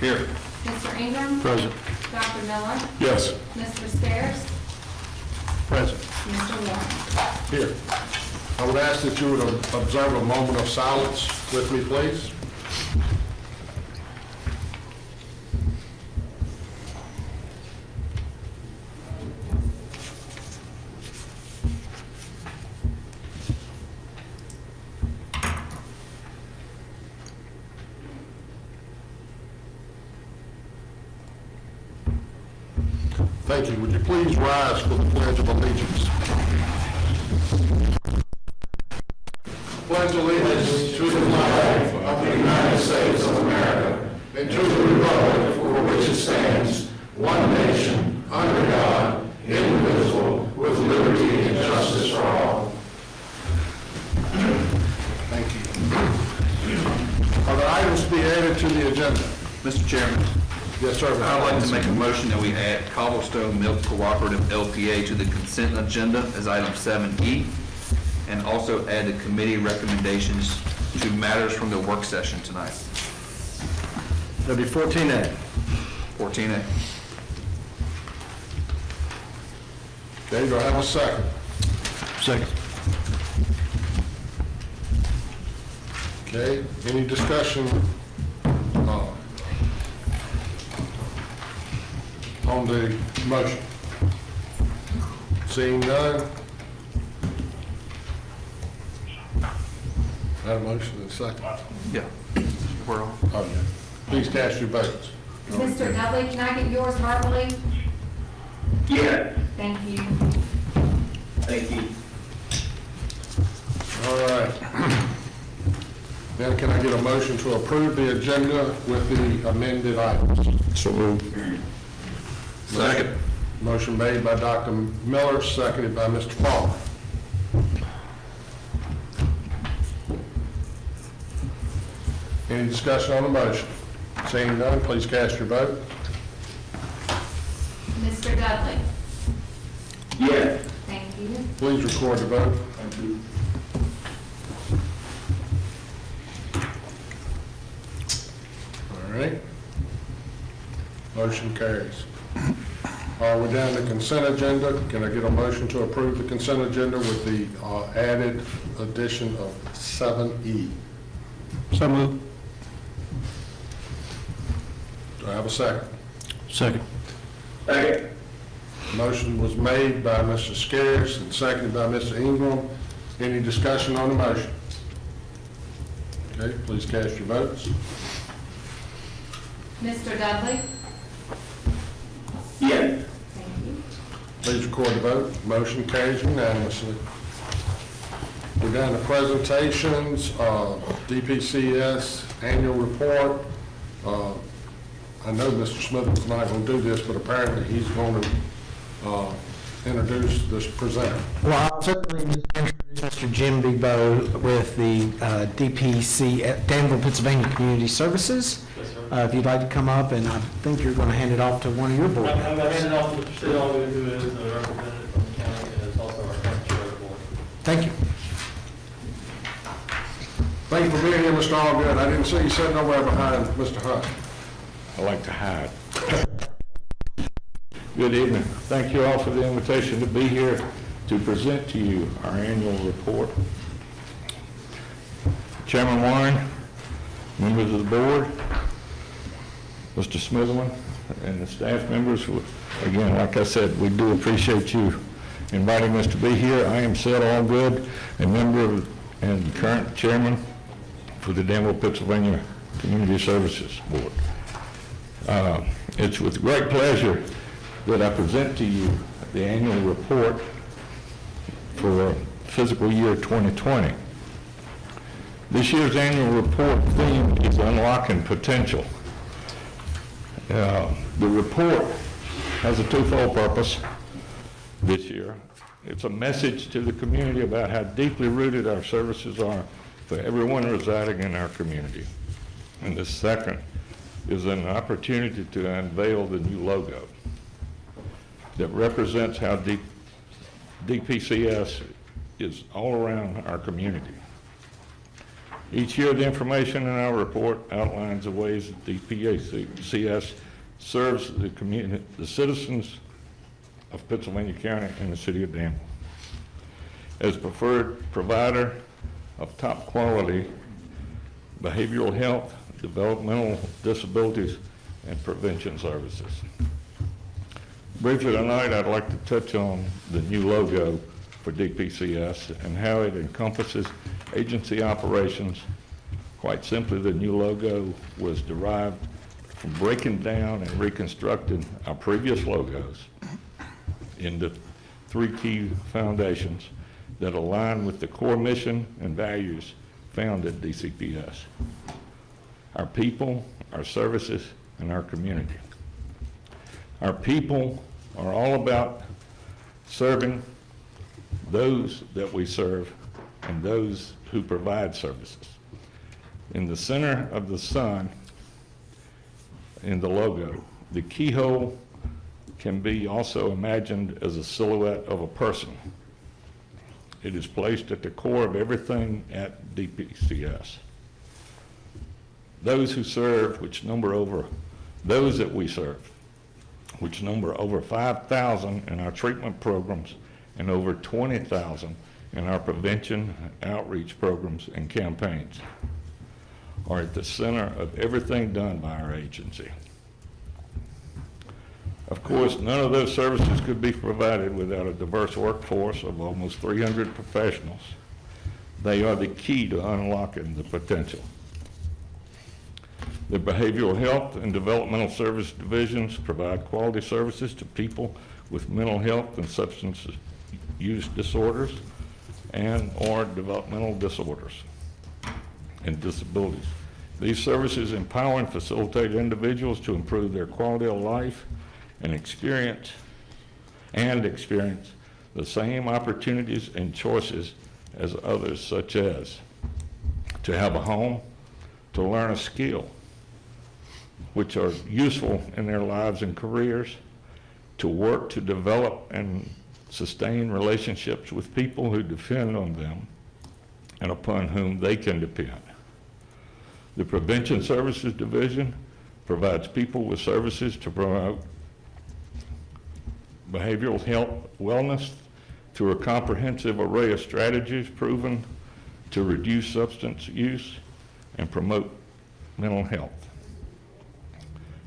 Here. Mr. Ingram. Present. Dr. Miller. Yes. Mr. Scares. Present. Mr. Warren. Here. I would ask that you would observe a moment of silence with me, please. Thank you. Would you please rise for the Pledge of Allegiance? Pledge allegiance to the flag of the United States of America and to the republic for which it stands, one nation, under God, indivisible, with liberty and justice for all. Thank you. Are there items to be added to the agenda? Mr. Chairman, Yes, sir. I'd like to make a motion that we add Cobblestone Milk Cooperative LPA to the consent agenda as item 7E, and also add the committee recommendations to matters from the work session tonight. That'll be 14A. 14A. Okay, do I have a second? Second. Okay, any discussion on the motion? Seeing none. That a motion and a second? Yeah. We're on. Oh, yeah. Please cast your votes. Mr. Dudley, can I get yours verbally? Yes. Thank you. Thank you. All right. Then can I get a motion to approve the agenda with the amended items? So moved. Second. Motion made by Dr. Miller, seconded by Mr. Palmer. Any discussion on the motion? Seeing none, please cast your vote. Mr. Dudley. Yes. Thank you. Please record the vote. Thank you. All right. Motion carries. We're down to consent agenda. Can I get a motion to approve the consent agenda with the added addition of 7E? So moved. Do I have a second? Second. Second. Motion was made by Mr. Scares and seconded by Mr. Ingram. Any discussion on the motion? Okay, please cast your votes. Mr. Dudley. Yes. Thank you. Please record the vote. Motion carries unanimously. We're down to presentations, DPCS annual report. I know Mr. Smith was not going to do this, but apparently he's going to introduce this presenter. Well, I'll certainly introduce Mr. Jim Bigbo with the DPC at Danville, Pittsylvania Community Services. If you'd like to come up, and I think you're going to hand it off to one of your board I'm going to members. hand it off to Mr. Siddall, who is the representative from the county and is also our county chair of the board. Thank you. Thank you for being here, Mr. Allgood. I didn't see you sitting over there behind Mr. Hunt. I like to hide. Good evening. Thank you all for the invitation to be here to present to you our annual report. Chairman Warren, members of the board, Mr. Smitherman, and the staff members, again, like I said, we do appreciate you inviting us to be here. I am Seth Allgood, a member of, and current chairman for the Danville, Pennsylvania Community Services Board. It's with great pleasure that I present to you the annual report for fiscal year 2020. This year's annual report theme is Unlocking Potential. The report has a twofold purpose this year. It's a message to the community about how deeply rooted our services are for everyone residing in our community. And the second is an opportunity to unveil the new logo that represents how DPCS is all around our community. Each year, the information in our report outlines the ways that DPCS serves the community, the citizens of Pittsylvania County and the city of Danville. As preferred provider of top quality behavioral health, developmental disabilities, and prevention services. Briefly tonight, I'd like to touch on the new logo for DPCS and how it encompasses agency operations. Quite simply, the new logo was derived from breaking down and reconstructing our previous logos into 3 key foundations that align with the core mission and values found at DCPS. Our people, our services, and our community. Our people are all about serving those that we serve and those who provide services. In the center of the sun in the logo, the keyhole can be also imagined as a silhouette of a person. It is placed at the core of everything at DPCS. Those who serve, those that we serve, which number over 5,000 in our treatment programs and over 20,000 in our prevention outreach programs and campaigns, are at the center of everything done by our agency. Of course, none of those services could be provided without a diverse workforce of almost 300 professionals. They are the key to unlocking the potential. The behavioral health and developmental service divisions provide quality services to people with mental health and substance use disorders and/or developmental disorders and disabilities. These services empower and facilitate individuals to improve their quality of life and experience the same opportunities and choices as others, such as to have a home, to learn a skill, which are useful in their lives and careers, to work to develop and sustain relationships with people who depend on them and upon whom they can depend. The Prevention Services Division provides people with services to promote behavioral health wellness through a comprehensive array of strategies proven to reduce substance use and promote mental health.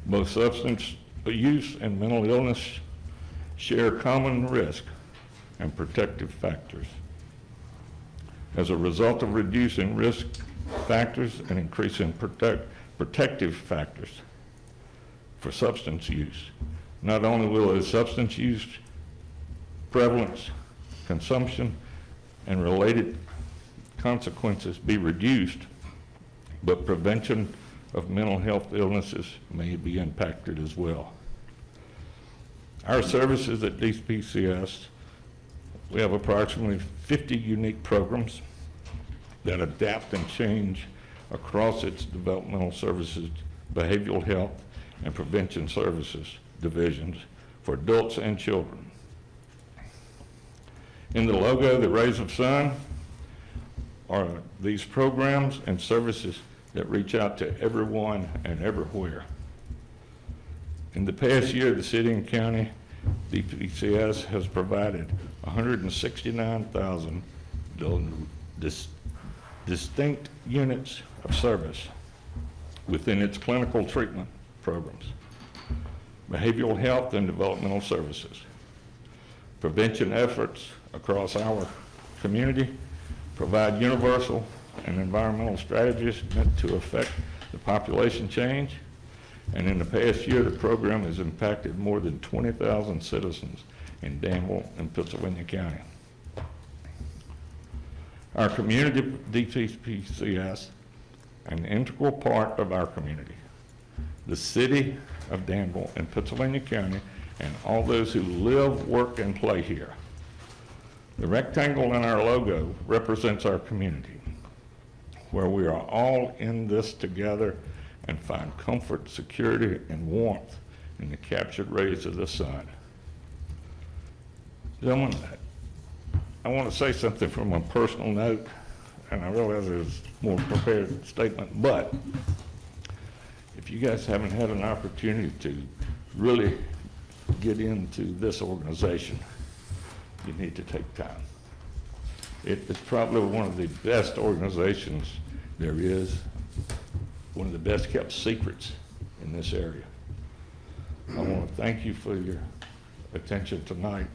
Both substance use and mental illness share common risk and protective factors. As a result of reducing risk factors and increasing protective factors for substance use, not only will the substance use prevalence, consumption, and related consequences be reduced, but prevention of mental health illnesses may be impacted as well. Our services at DPCS, we have approximately 50 unique programs that adapt and change across its developmental services, behavioral health, and prevention services divisions for adults and children. In the logo, the rays of sun are these programs and services that reach out to everyone and everywhere. In the past year, the city and county DPCS has provided 169,000 distinct units of service within its clinical treatment programs, behavioral health and developmental services. Prevention efforts across our community provide universal and environmental strategies meant to affect the population change. And in the past year, the program has impacted more than 20,000 citizens in Danville and Pittsylvania County. Our community, DPCS, an integral part of our community, the city of Danville and Pittsylvania County, and all those who live, work, and play here. The rectangle in our logo represents our community, where we are all in this together and find comfort, security, and warmth in the captured rays of the sun. Gentlemen, I want to say something from a personal note. and I realize it's more prepared statement, but if you guys haven't had an opportunity to really get into this organization, you need to take time. It's probably one of the best organizations there is, one of the best kept secrets in this area. I want to thank you for your attention tonight.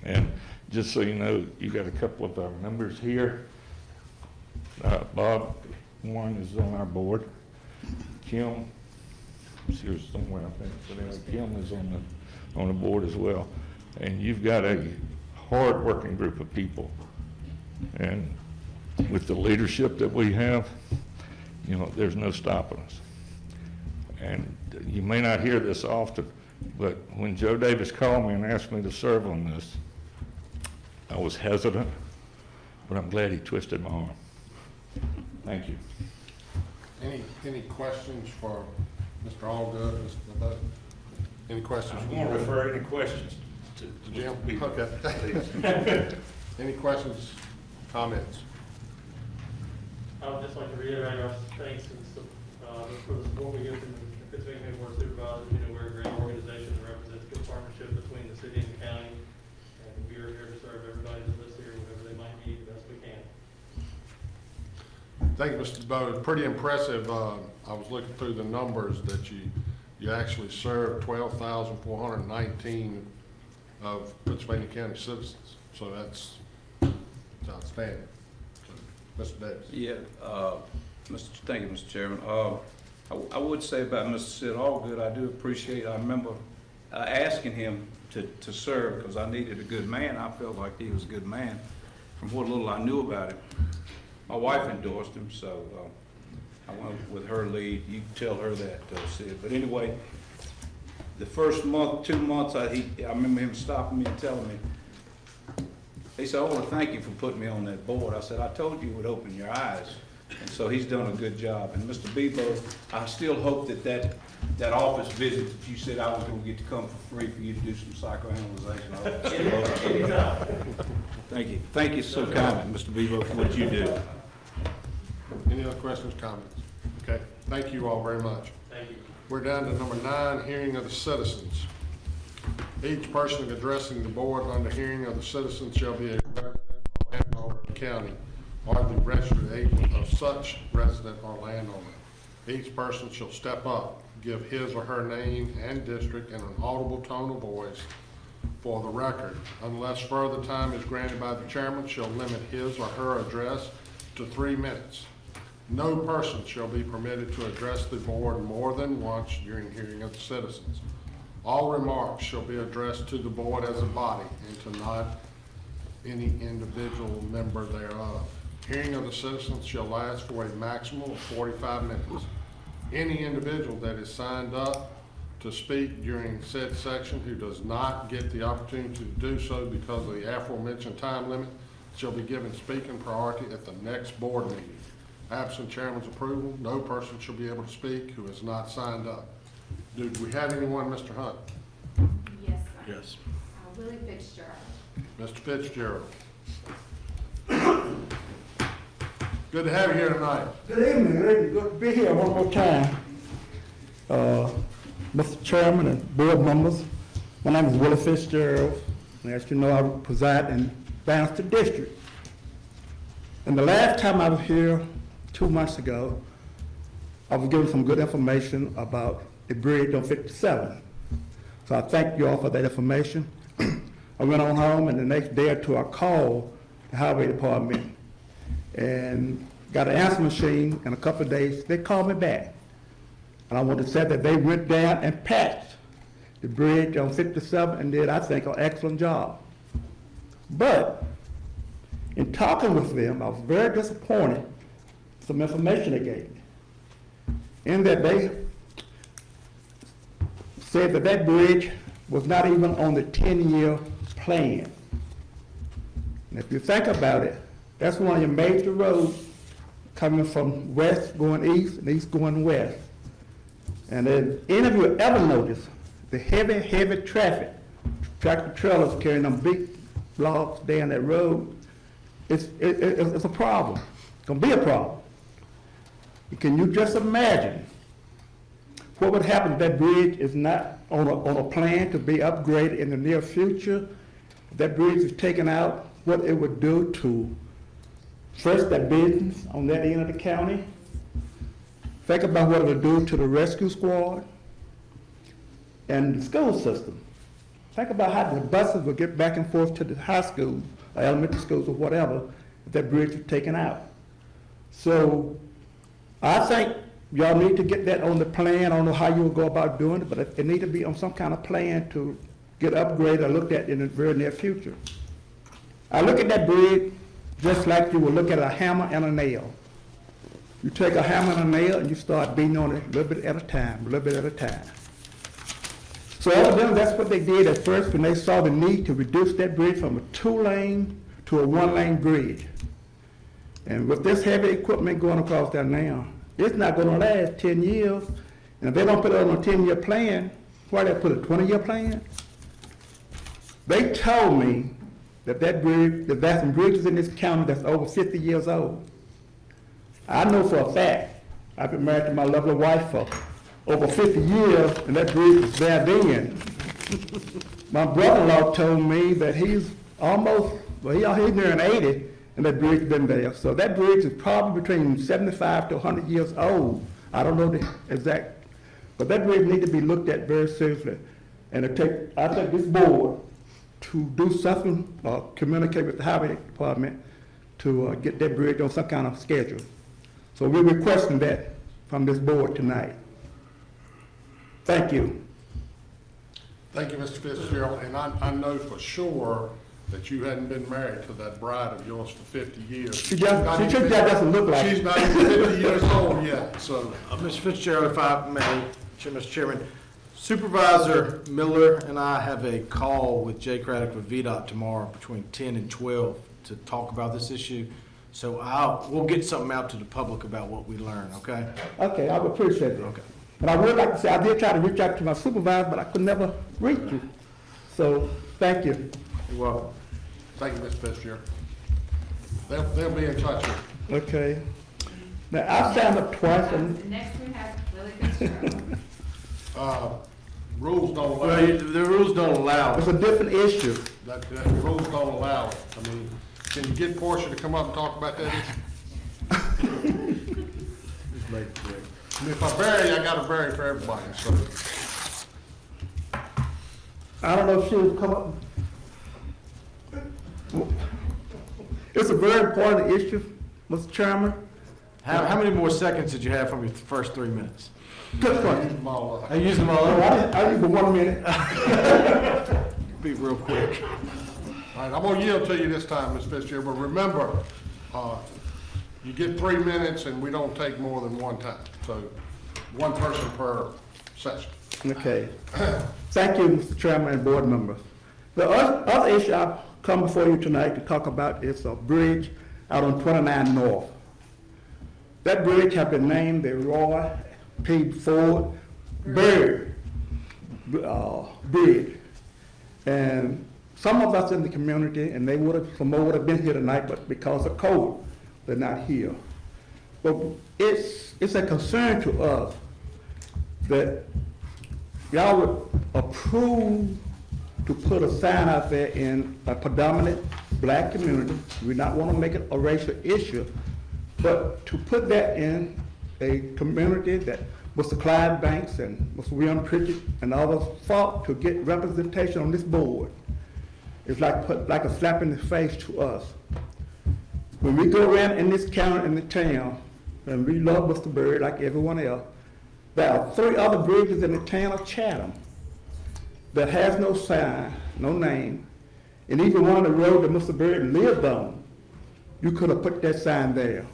And just so you know, you got a couple of our members here. Bob Warren is on our board. Kim, she's here somewhere, I think. But anyway, Kim is on the board as well. And you've got a hard-working group of people. And with the leadership that we have, you know, there's no stopping us. And you may not hear this often, but when Joe Davis called me and asked me to serve on this, I was hesitant, but I'm glad he twisted my arm. Thank you. Any questions for Mr. Allgood, Mr. Nadeau? Any questions? I'm going to refer any questions to Jim? Jim. Okay. Any questions, comments? I would just like to reiterate our thanks for the support we get from the Pittsylvania Board of Supervisors. You know, we're a great organization that represents good partnership between the city and the county, and we are here to serve everybody that lives here, whatever they might need, the best we can. Thank you, Mr. Bowe. Pretty impressive. I was looking through the numbers that you actually served 12,419 of Pittsylvania County citizens. So that's outstanding. So, Mr. Davis. Yeah, thank you, Mr. Chairman. I would say about Mr. Sid Allgood, I do appreciate, I remember asking him to serve because I needed a good man. I felt like he was a good man from what little I knew about him. My wife endorsed him, so I went with her lead. You can tell her that, Sid. But anyway, the first month, 2 months, I remember him stopping me and telling me, he said, I want to thank you for putting me on that board. I said, I told you it would open your eyes. And so he's done a good job. And Mr. Bebo, I still hope that office visit that you said I was going to get to come for free for you to do some psychoanalyzation. Thank you. Thank you so kindly, Mr. Bebo, for what you do. Any other questions, comments? Okay, thank you all very much. Thank you. We're down to number 9, hearing of the citizens. Each person addressing the board under hearing of the citizens shall be a resident or landowner of the county or the registered agent of such resident or landowner. Each person shall step up, give his or her name and district in an audible tone of voice for the record. Unless further time is granted by the chairman, shall limit his or her address to 3 minutes. No person shall be permitted to address the board more than once during hearing of the citizens. All remarks shall be addressed to the board as a body and to not any individual member thereof. Hearing of the citizens shall last for a maximum of 45 minutes. Any individual that is signed up to speak during said section who does not get the opportunity to do so because of the aforementioned time limit shall be given speaking priority at the next board meeting. Absent chairman's approval, no person shall be able to speak who is not signed up. Do we have anyone, Mr. Hunt? Yes, sir. Yes. Willie Fitzgerald. Mr. Fitzgerald. Good to have you here tonight. Good evening, ladies. Good to be here one more time. Mr. Chairman and board members, my name is Willie Fitzgerald, and as you know, I preside in Bannister District. And the last time I was here, 2 months ago, I was given some good information about the bridge on 57. So I thank you all for that information. I went on home, and the next day or two, I called the highway department and got an answer machine. In a couple of days, they called me back. And I want to say that they went down and patched the bridge on 57 and did, I think, an excellent job. But in talking with them, I was very disappointed with some information they gave me. In that they said that that bridge was not even on the 10-year plan. And if you think about it, that's one of your major roads coming from west going east and east going west. And if any of you ever noticed the heavy traffic, tractor trailers carrying them big logs down that road, it's a problem. gonna be a problem. Can you just imagine what would happen if that bridge is not on a plan to be upgraded in the near future? If that bridge is taken out, what it would do to first that business on that end of the county. Think about what it would do to the rescue squad and the school system. Think about how the buses would get back and forth to the high schools, or elementary schools, or whatever, if that bridge was taken out. So I think y'all need to get that on the plan. I don't know how you will go about doing it, but it need to be on some kind of plan to get upgraded or looked at in the very near future. I look at that bridge just like you would look at a hammer and a nail. You take a hammer and a nail and you start beating on it a little bit at a time, a little bit at a time. So evidently that's what they did at first when they saw the need to reduce that bridge from a 2-lane to a 1-lane bridge. And with this heavy equipment going across there now, it's not gonna last 10 years. And if they don't put it on a 10-year plan, why they put a 20-year plan? They told me that bridge, that there's some bridges in this county that's over 50 years old. I know for a fact, I've been married to my lovely wife for over 50 years, and that bridge was there then. My brother-in-law told me that he's almost, well, he's nearing 80, and that bridge has been there. So that bridge is probably between 75 to 100 years old. I don't know the exact, but that bridge needs to be looked at very seriously. And I think this board to do something, communicate with the highway department to get that bridge on some kind of schedule. So we're requesting that from this board tonight. Thank you. Thank you, Mr. Fitzgerald, and I know for sure that you hadn't been married to that bride of yours for 50 years. She doesn't look like She's it. not even 50 years old yet, so. Mr. Fitzgerald, if I may, Mr. Chairman, Supervisor Miller and I have a call with Jay Craddock with VDOT tomorrow between 10 and 12 to talk about this issue. So we'll get something out to the public about what we learn, okay? Okay, I would appreciate it. Okay. But I would like to say, I did try to reach out to my supervisor, but I could never reach you. So, thank you. You're welcome. Thank you, Mr. Fitzgerald. They'll be in touch with you. Okay. Now, I signed up twice, and Next we have Willie Fitzgerald. Rules don't allow Well, it. the rules don't allow it's it. a different issue. That rules don't allow it. I mean, can you get Portia to come up and talk about that issue? I mean, if I bury, I gotta bury for everybody, so. I don't know if she would come up. It's a very important issue, Mr. Chairman. How many more seconds did you have from your first 3 minutes? Good question. I used them all Oh, up. I need for 1 minute. Be real quick. All right, I'm gonna yield to you this time, Ms. Fitzgerald, but remember, you get 3 minutes and we don't take more than one time. So, one person per session. Okay. Thank you, Mr. Chairman and board members. The other issue I've come before you tonight to talk about is a bridge out on 29 North. That bridge has been named the Roy P. Ford Byrd Bridge. And some of us in the community, and some more would have been here tonight, but because of COVID, they're not here. But it's a concern to us that y'all would approve to put a sign out there in a predominant black community. We not want to make it a racial issue, but to put that in a community that Mr. Clyde Banks and Mr. William Pritchett and others fought to get representation on this board. It's like a slap in the face to us. When we go around in this county, in the town, and we love Mr. Byrd like everyone else, there are 3 other bridges in the town of Chatham that has no sign, no name, and even one of the roads that Mr. Byrd lived on, you could have put that sign there.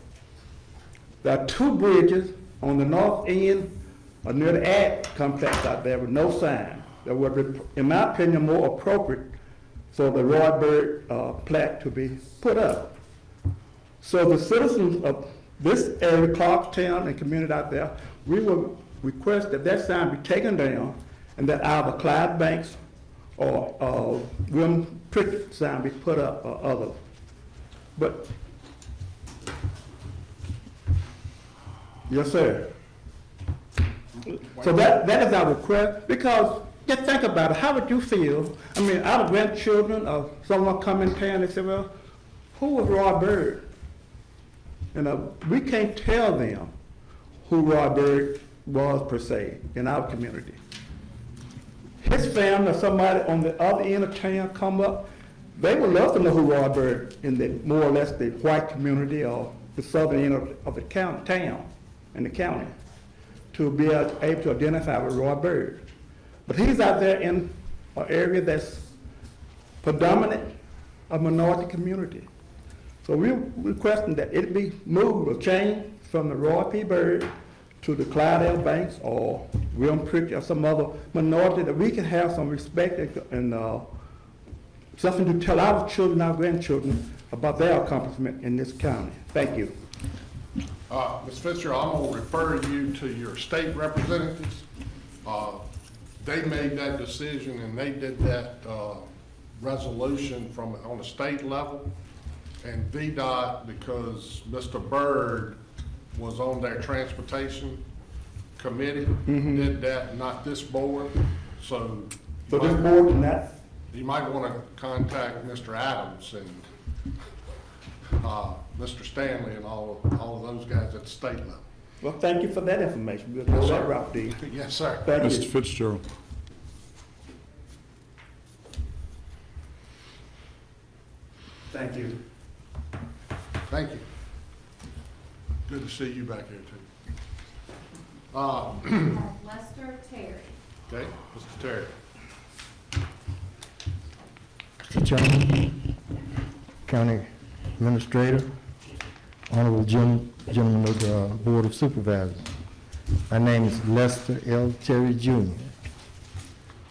There are 2 bridges on the north end or near the ag complex out there with no sign that would be, in my opinion, more appropriate for the Roy Byrd plaque to be put up. So the citizens of this area, Clarkstown and community out there, we will request that that sign be taken down and that either Clyde Banks or William Pritchett sign be put up or others. But Yes, sir. So that is our request, because just think about it, how would you feel? I mean, our grandchildren or someone come in town and say, well, who was Roy Bird? You know, we can't tell them who Roy Bird was per se in our community. His family or somebody on the other end of town come up, they would love to know who Roy Bird in the more or less the white community or the southern end of the town and the county, to be able to identify with Roy Bird. But he's out there in an area that's predominant a minority community. So we're requesting that it be moved or changed from the Roy P. Bird to the Clyde L. Banks or William Pritchard or some other minority, that we can have some respect and something to tell our children, our grandchildren about their accomplishment in this county. Thank you. Ms. Fisher, I'm going to refer you to your state representatives. They made that decision and they did that resolution on the state level. And VDOT, because Mr. Byrd was on their transportation committee, did that, not this board. So this board and that, you might want to contact Mr. Adams and Mr. Stanley and all of those guys at the state level. well, thank you for that information. We'll go that route, Dean. Yes, sir. Thank Mr. you. Fitzgerald. Thank you. Thank you. Good to see you back here too. Lester Terry. Okay, Mr. Terry. Mr. Chairman, County Administrator, Honorable Gentlemen of the Board of Supervisors. My name is Lester L. Terry Jr.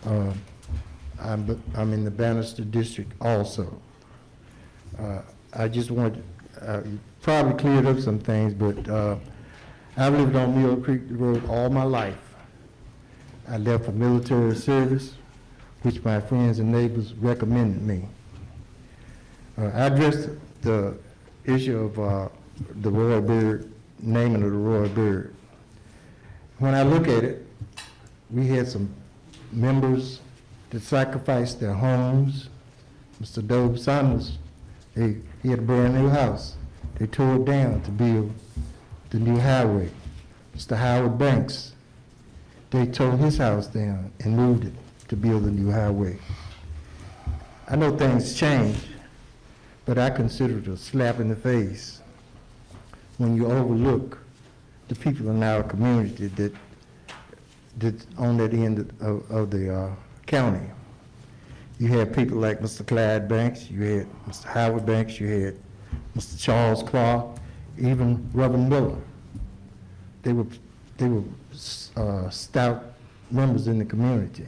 I'm in the Bannister District also. I just wanted, probably cleared up some things, but I've lived on Mill Creek Road all my life. I left for military service, which my friends and neighbors recommended me. I addressed the issue of the Roy Bird, naming of the Roy Bird. When I look at it, we had some members that sacrificed their homes. Mr. Dove Saunders, he had a brand new house. They tore it down to build the new highway. Mr. Howard Banks, they tore his house down and moved it to build a new highway. I know things change, but I consider it a slap in the face when you overlook the people in our community that on that end of the county. You had people like Mr. Clyde Banks, you had Mr. Howard Banks, you had Mr. Charles Clark, even Reverend Miller. They were stout members in the community.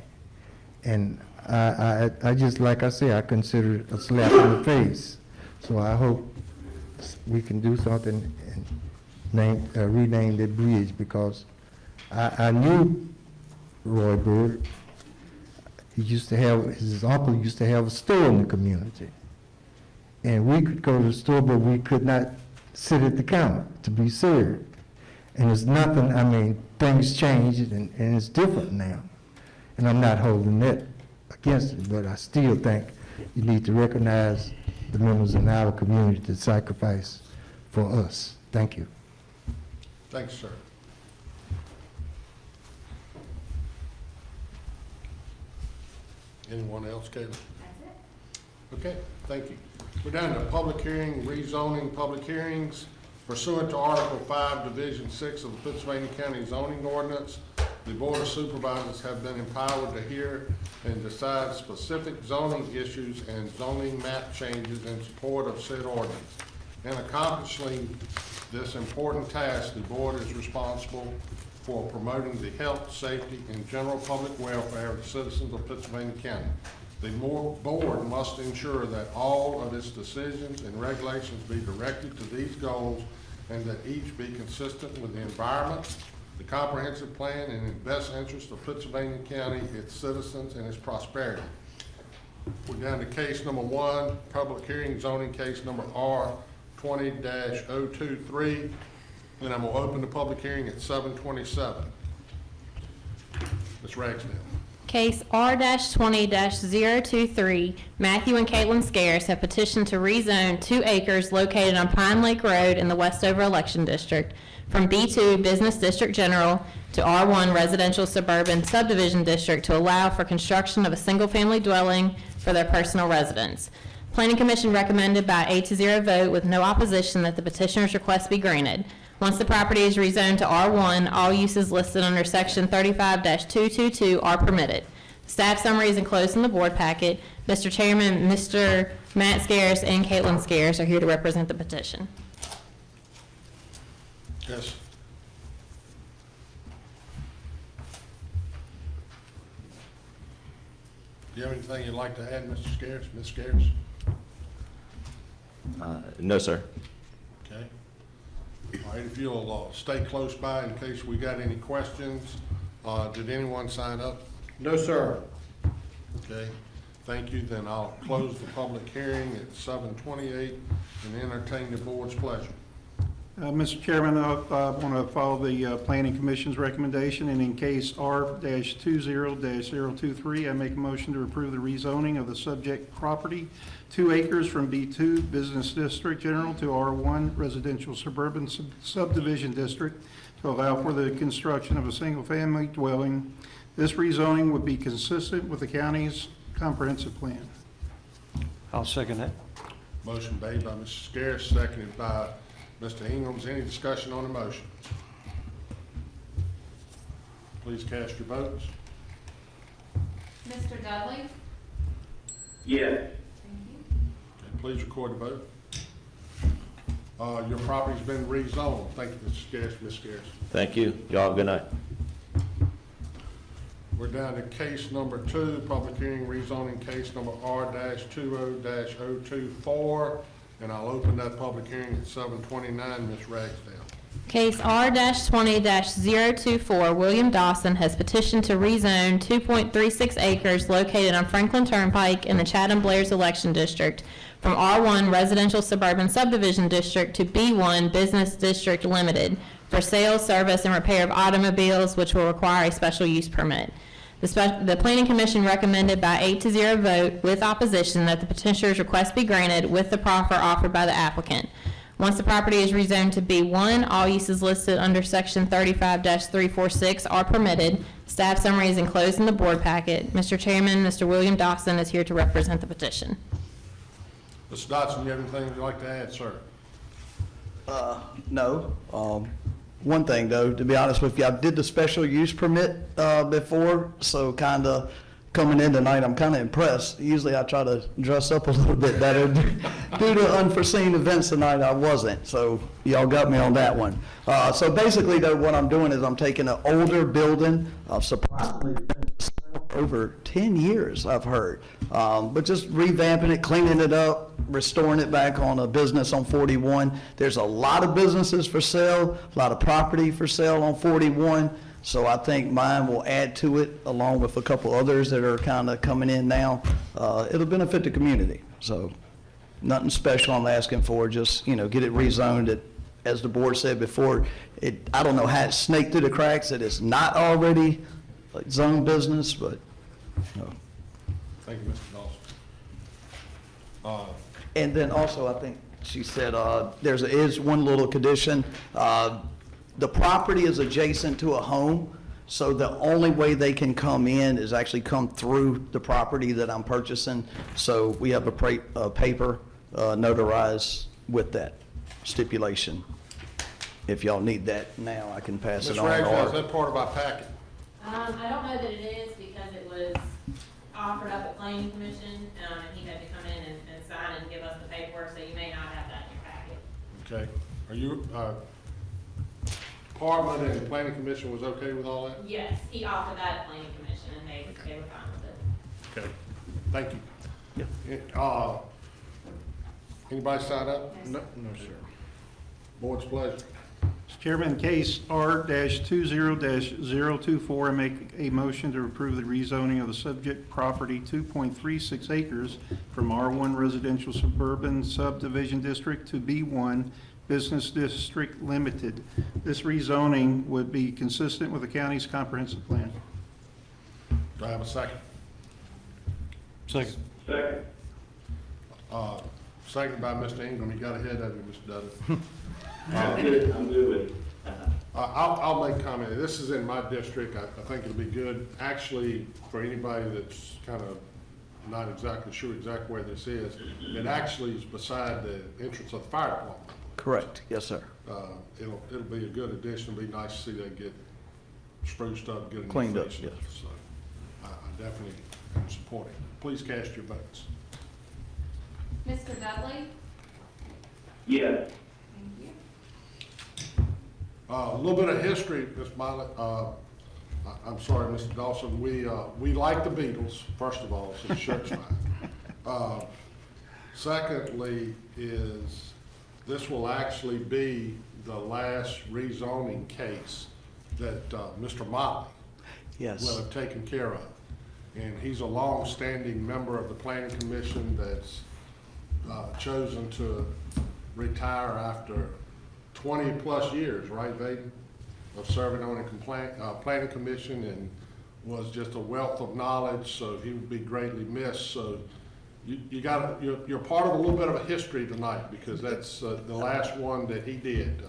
And I just, like I say, I consider it a slap in the face. So I hope we can do something and rename that bridge, because I knew Roy Bird. His uncle used to have a store in the community. And we could go to the store, but we could not sit at the counter to be served. And there's nothing, I mean, things changed and it's different now. And I'm not holding that against it, but I still think you need to recognize the members in our community that sacrifice for us. Thank you. Thanks, sir. Anyone else, Caleb? That's it. Okay, thank you. We're down to public hearing, rezoning public hearings. Pursuant to Article 5, Division 6 of the Pittsylvania County Zoning Ordinance, the Board of Supervisors have been empowered to hear and decide specific zoning issues and zoning map changes in support of said ordinance. In accomplishing this important task, the board is responsible for promoting the health, safety, and general public welfare of the citizens of Pittsylvania County. The board must ensure that all of its decisions and regulations be directed to these goals and that each be consistent with the environment, the comprehensive plan, and in the best interest of Pittsylvania County, its citizens, and its prosperity. We're down to case number 1, public hearing zoning case number R 20-023. Then I'm going to open the public hearing at 7:27. Ms. Ragsdale. Case R-20-023, Matthew and Caitlin Scares have petitioned to rezone 2 acres located on Pine Lake Road in the Westover Election District from B2 Business District General to R1 Residential Suburban Subdivision District to allow for construction of a single-family dwelling for their personal residence. Planning Commission recommended by 8-0 vote with no opposition that the petitioner's request be granted. Once the property is rezoned to R1, all uses listed under Section 35-222 are permitted. Staff summary is enclosed in the board packet. Mr. Chairman, Mr. Matt Scares and Caitlin Scares are here to represent the petition. Yes. Do you have anything you'd like to add, Mr. Scares, Ms. Scares? No, sir. Okay. All right, if you'll stay close by in case we got any questions. Did anyone sign up? No, sir. Okay, thank you. Then I'll close the public hearing at 7:28 and entertain the board's pleasure. Mr. Chairman, I want to follow the Planning Commission's recommendation, and in case R-20-023, I make a motion to approve the rezoning of the subject property, 2 acres from B2 Business District General to R1 Residential Suburban Subdivision District to allow for the construction of a single-family dwelling. This rezoning would be consistent with the county's comprehensive plan. I'll second that. Motion made by Mr. Scares, seconded by Mr. Ingram's. Any discussion on the motion? Please cast your votes. Mr. Dudley? Yes. Thank you. Okay, please record the vote. Your property's been rezoned. Thank you, Mr. Scares, Ms. Scares. Thank you. Y'all have a good night. We're down to case number 2, public hearing rezoning case number R-20-024, and I'll open that public hearing at 7:29. Ms. Ragsdale. Case R-20-024, William Dawson has petitioned to rezone 2.36 acres located on Franklin Turnpike in the Chatham Blairs Election District from R1 Residential Suburban Subdivision District to B1 Business District Limited for sale, service, and repair of automobiles, which will require a special use permit. The Planning Commission recommended by 8-0 vote with opposition that the petitioner's request be granted with the proffer offered by the applicant. Once the property is rezoned to B1, all uses listed under Section 35-346 are permitted. Staff summary is enclosed in the board packet. Mr. Chairman, Mr. William Dawson is here to represent the petition. Mr. Dodson, you have anything you'd like to add, sir? No. One thing though, to be honest with you, I did the special use permit before, so kind of coming in tonight, I'm kind of impressed. Usually I try to dress up a little bit better. Due to unforeseen events tonight, I wasn't, so y'all got me on that one. So basically though, what I'm doing is I'm taking an older building, surprisingly over 10 years, I've heard, but just revamping it, cleaning it up, restoring it back on a business on 41. There's a lot of businesses for sale, a lot of property for sale on 41, so I think mine will add to it along with a couple others that are kind of coming in now. It'll benefit the community, so nothing special I'm asking for, just, you know, get it rezoned. It, as the board said before, I don't know how it snaked through the cracks that it's not already like zone business, but, you know. Thank you, Mr. Dawson. And then also, I think she said, is one little condition. The property is adjacent to a home, so the only way they can come in is actually come through the property that I'm purchasing. So we have a paper notarized with that stipulation. If y'all need that now, I can pass Ms. it on. Ragsdale, is that part of our packet? I don't know that it is because it was offered up at Planning Commission, and he had to come in and sign and give us the paperwork, so you may not have that in your packet. Okay. Are you, Department and the Planning Commission was okay with all that? Yes, he offered that at Planning Commission, and they were fine with it. Okay. Thank you. Anybody sign up? No, sir. Board's pleasure. Mr. Chairman, case R-20-024, I make a motion to approve the rezoning of the subject property 2.36 acres from R1 Residential Suburban Subdivision District to B1 Business District Limited. This rezoning would be consistent with the county's comprehensive plan. Do I have a second? Second. Second. Second by Mr. Ingram. You got ahead of you, Mr. Dudley. I'm good with it. I'll make a comment. This is in my district. I think it'll be good, actually, for anybody that's kind of not exactly sure exactly where this is. It actually is beside the entrance of the fire department. Correct, yes, sir. It'll be a good addition. It'll be nice to see that get spruced up, get a new Cleaned up, facelift. yes. So I definitely am supporting. Please cast your votes. Mr. Dudley? Yes. Thank you. A little bit of history, Ms. Miley. I'm sorry, Mr. Dawson. We like the Beatles, first of all, so the shirt's fine. Secondly is this will actually be the last rezoning case that Mr. Motley Yes. will have taken care of. And he's a long-standing member of the Planning Commission that's chosen to retire after 20-plus years, right, Vaden, of serving on a planning commission, and was just a wealth of knowledge, so he would be greatly missed. So you're part of a little bit of a history tonight, because that's the last one that he did.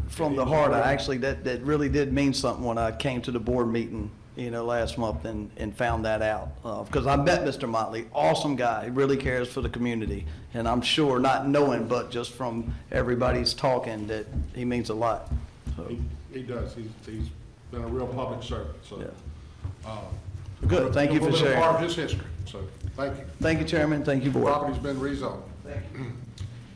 From the heart, that really did mean something when I came to the board meeting, last month and found that out. Because I met Mr. Motley, awesome guy, he really cares for the community. And I'm sure, not knowing, but just from everybody's talking, that he means a lot. So, He does. He's been a real public servant, so. Yeah. Good, thank you for A little bit sharing. of part of his history, so thank you. Thank you, Chairman, thank you, board. Property's been rezoned. Thank you.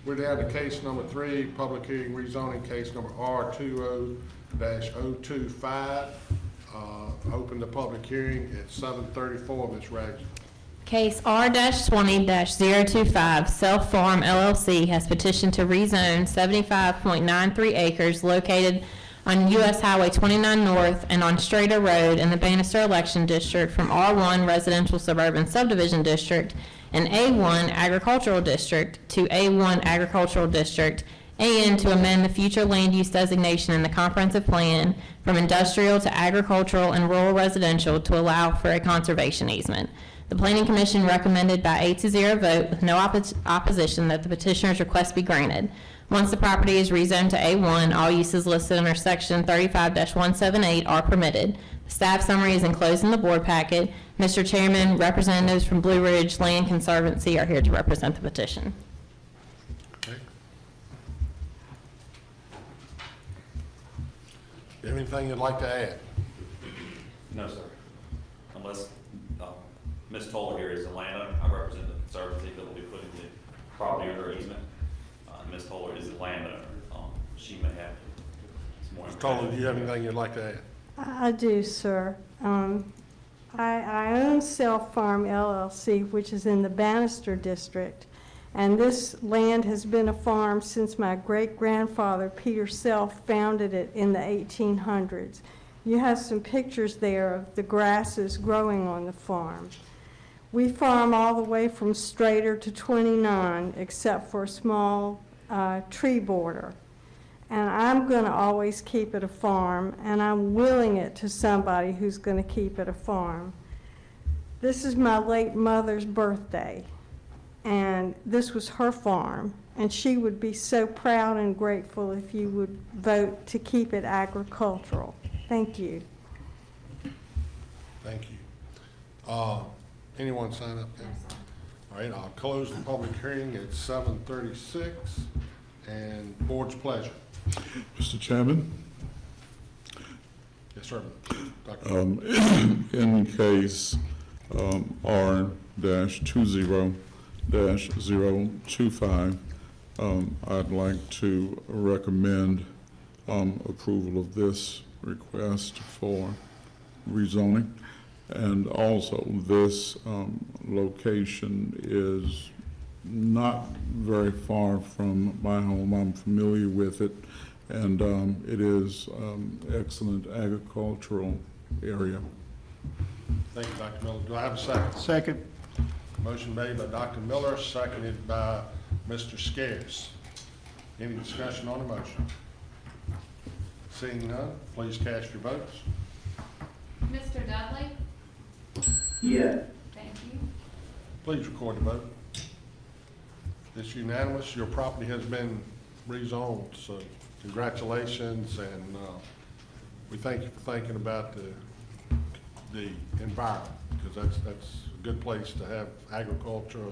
We're down to case number 3, public hearing rezoning, case number R20-025. Open the public hearing at 7:34, Ms. Rags. Case R-20-025, Self Farm LLC has petitioned to rezone 75.93 acres located on U.S. Highway 29 North and on Strader Road in the Bannister Election District from R1 Residential Suburban Subdivision District and A1 Agricultural District to A1 Agricultural District, and to amend the future land use designation in the comprehensive plan from industrial to agricultural and rural residential to allow for a conservation easement. The Planning Commission recommended by 8-0 vote with no opposition that the petitioner's request be granted. Once the property is rezoned to A1, all uses listed under section 35-178 are permitted. The staff summary is enclosed in the board packet. Mr. Chairman, representatives from Blue Ridge Land Conservancy are here to represent the petition. Okay. You have anything you'd like to add? No, sir. Unless Ms. Toller here is the landowner. I represent the conservancy that will be putting the property under easement. Ms. Toller is the landowner. She may have some more Ms. Toller, do you have anything you'd like to add? I do, sir. I own Self Farm LLC, which is in the Bannister District, and this land has been a farm since my great-grandfather, Peter Self, founded it in the 1800s. You have some pictures there of the grasses growing on the farm. We farm all the way from Strader to 29, except for a small tree border. And I'm going to always keep it a farm, and I'm willing it to somebody who's going to keep it a farm. This is my late mother's birthday, and this was her farm, and she would be so proud and grateful if you would vote to keep it agricultural. Thank you. Thank you. Anyone sign up there? All right, I'll close the public hearing at 7:36, and board's pleasure. Mr. Chairman, Yes, sir. Dr. in case R-20-025, I'd like to recommend approval of this request for rezoning. And also, this location is not very far from my home. I'm familiar with it, and it is excellent agricultural area. Thank you, Dr. Miller. Do I have a second? Second. Motion made by Dr. Miller, seconded by Mr. Scarce. Any discussion on the motion? Seeing none, please cast your votes. Mr. Dudley? Yes. Thank you. Please record the vote. It's unanimous. Your property has been rezoned, so congratulations, and we thank you for thinking about the environment, because that's a good place to have agriculture,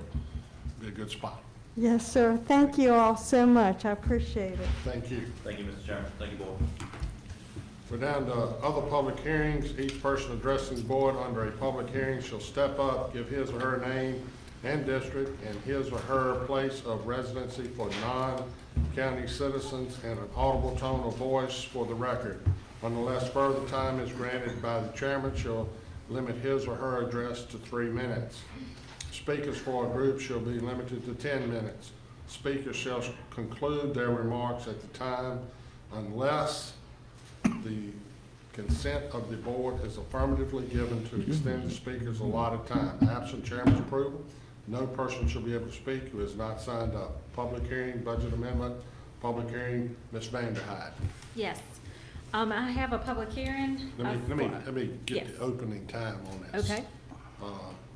be a good spot. Yes, sir. Thank you all so much. I appreciate it. Thank you. Thank you, Mr. Chairman. Thank you, board. We're down to other public hearings. Each person addressing the board under a public hearing shall step up, give his or her name and district, and his or her place of residency for non-county citizens, and an audible tone of voice for the record. Unless further time is granted by the chairman, shall limit his or her address to 3 minutes. Speakers for a group shall be limited to 10 minutes. Speakers shall conclude their remarks at the time unless the consent of the board is affirmatively given to extend the speaker's allotted time. Absent chairman's approval, no person shall be able to speak who is not signed up. Public hearing, budget amendment, public hearing, Ms. Vanderhyde. Yes. I have a public hearing. Let me get Yes. the opening time on this. Okay.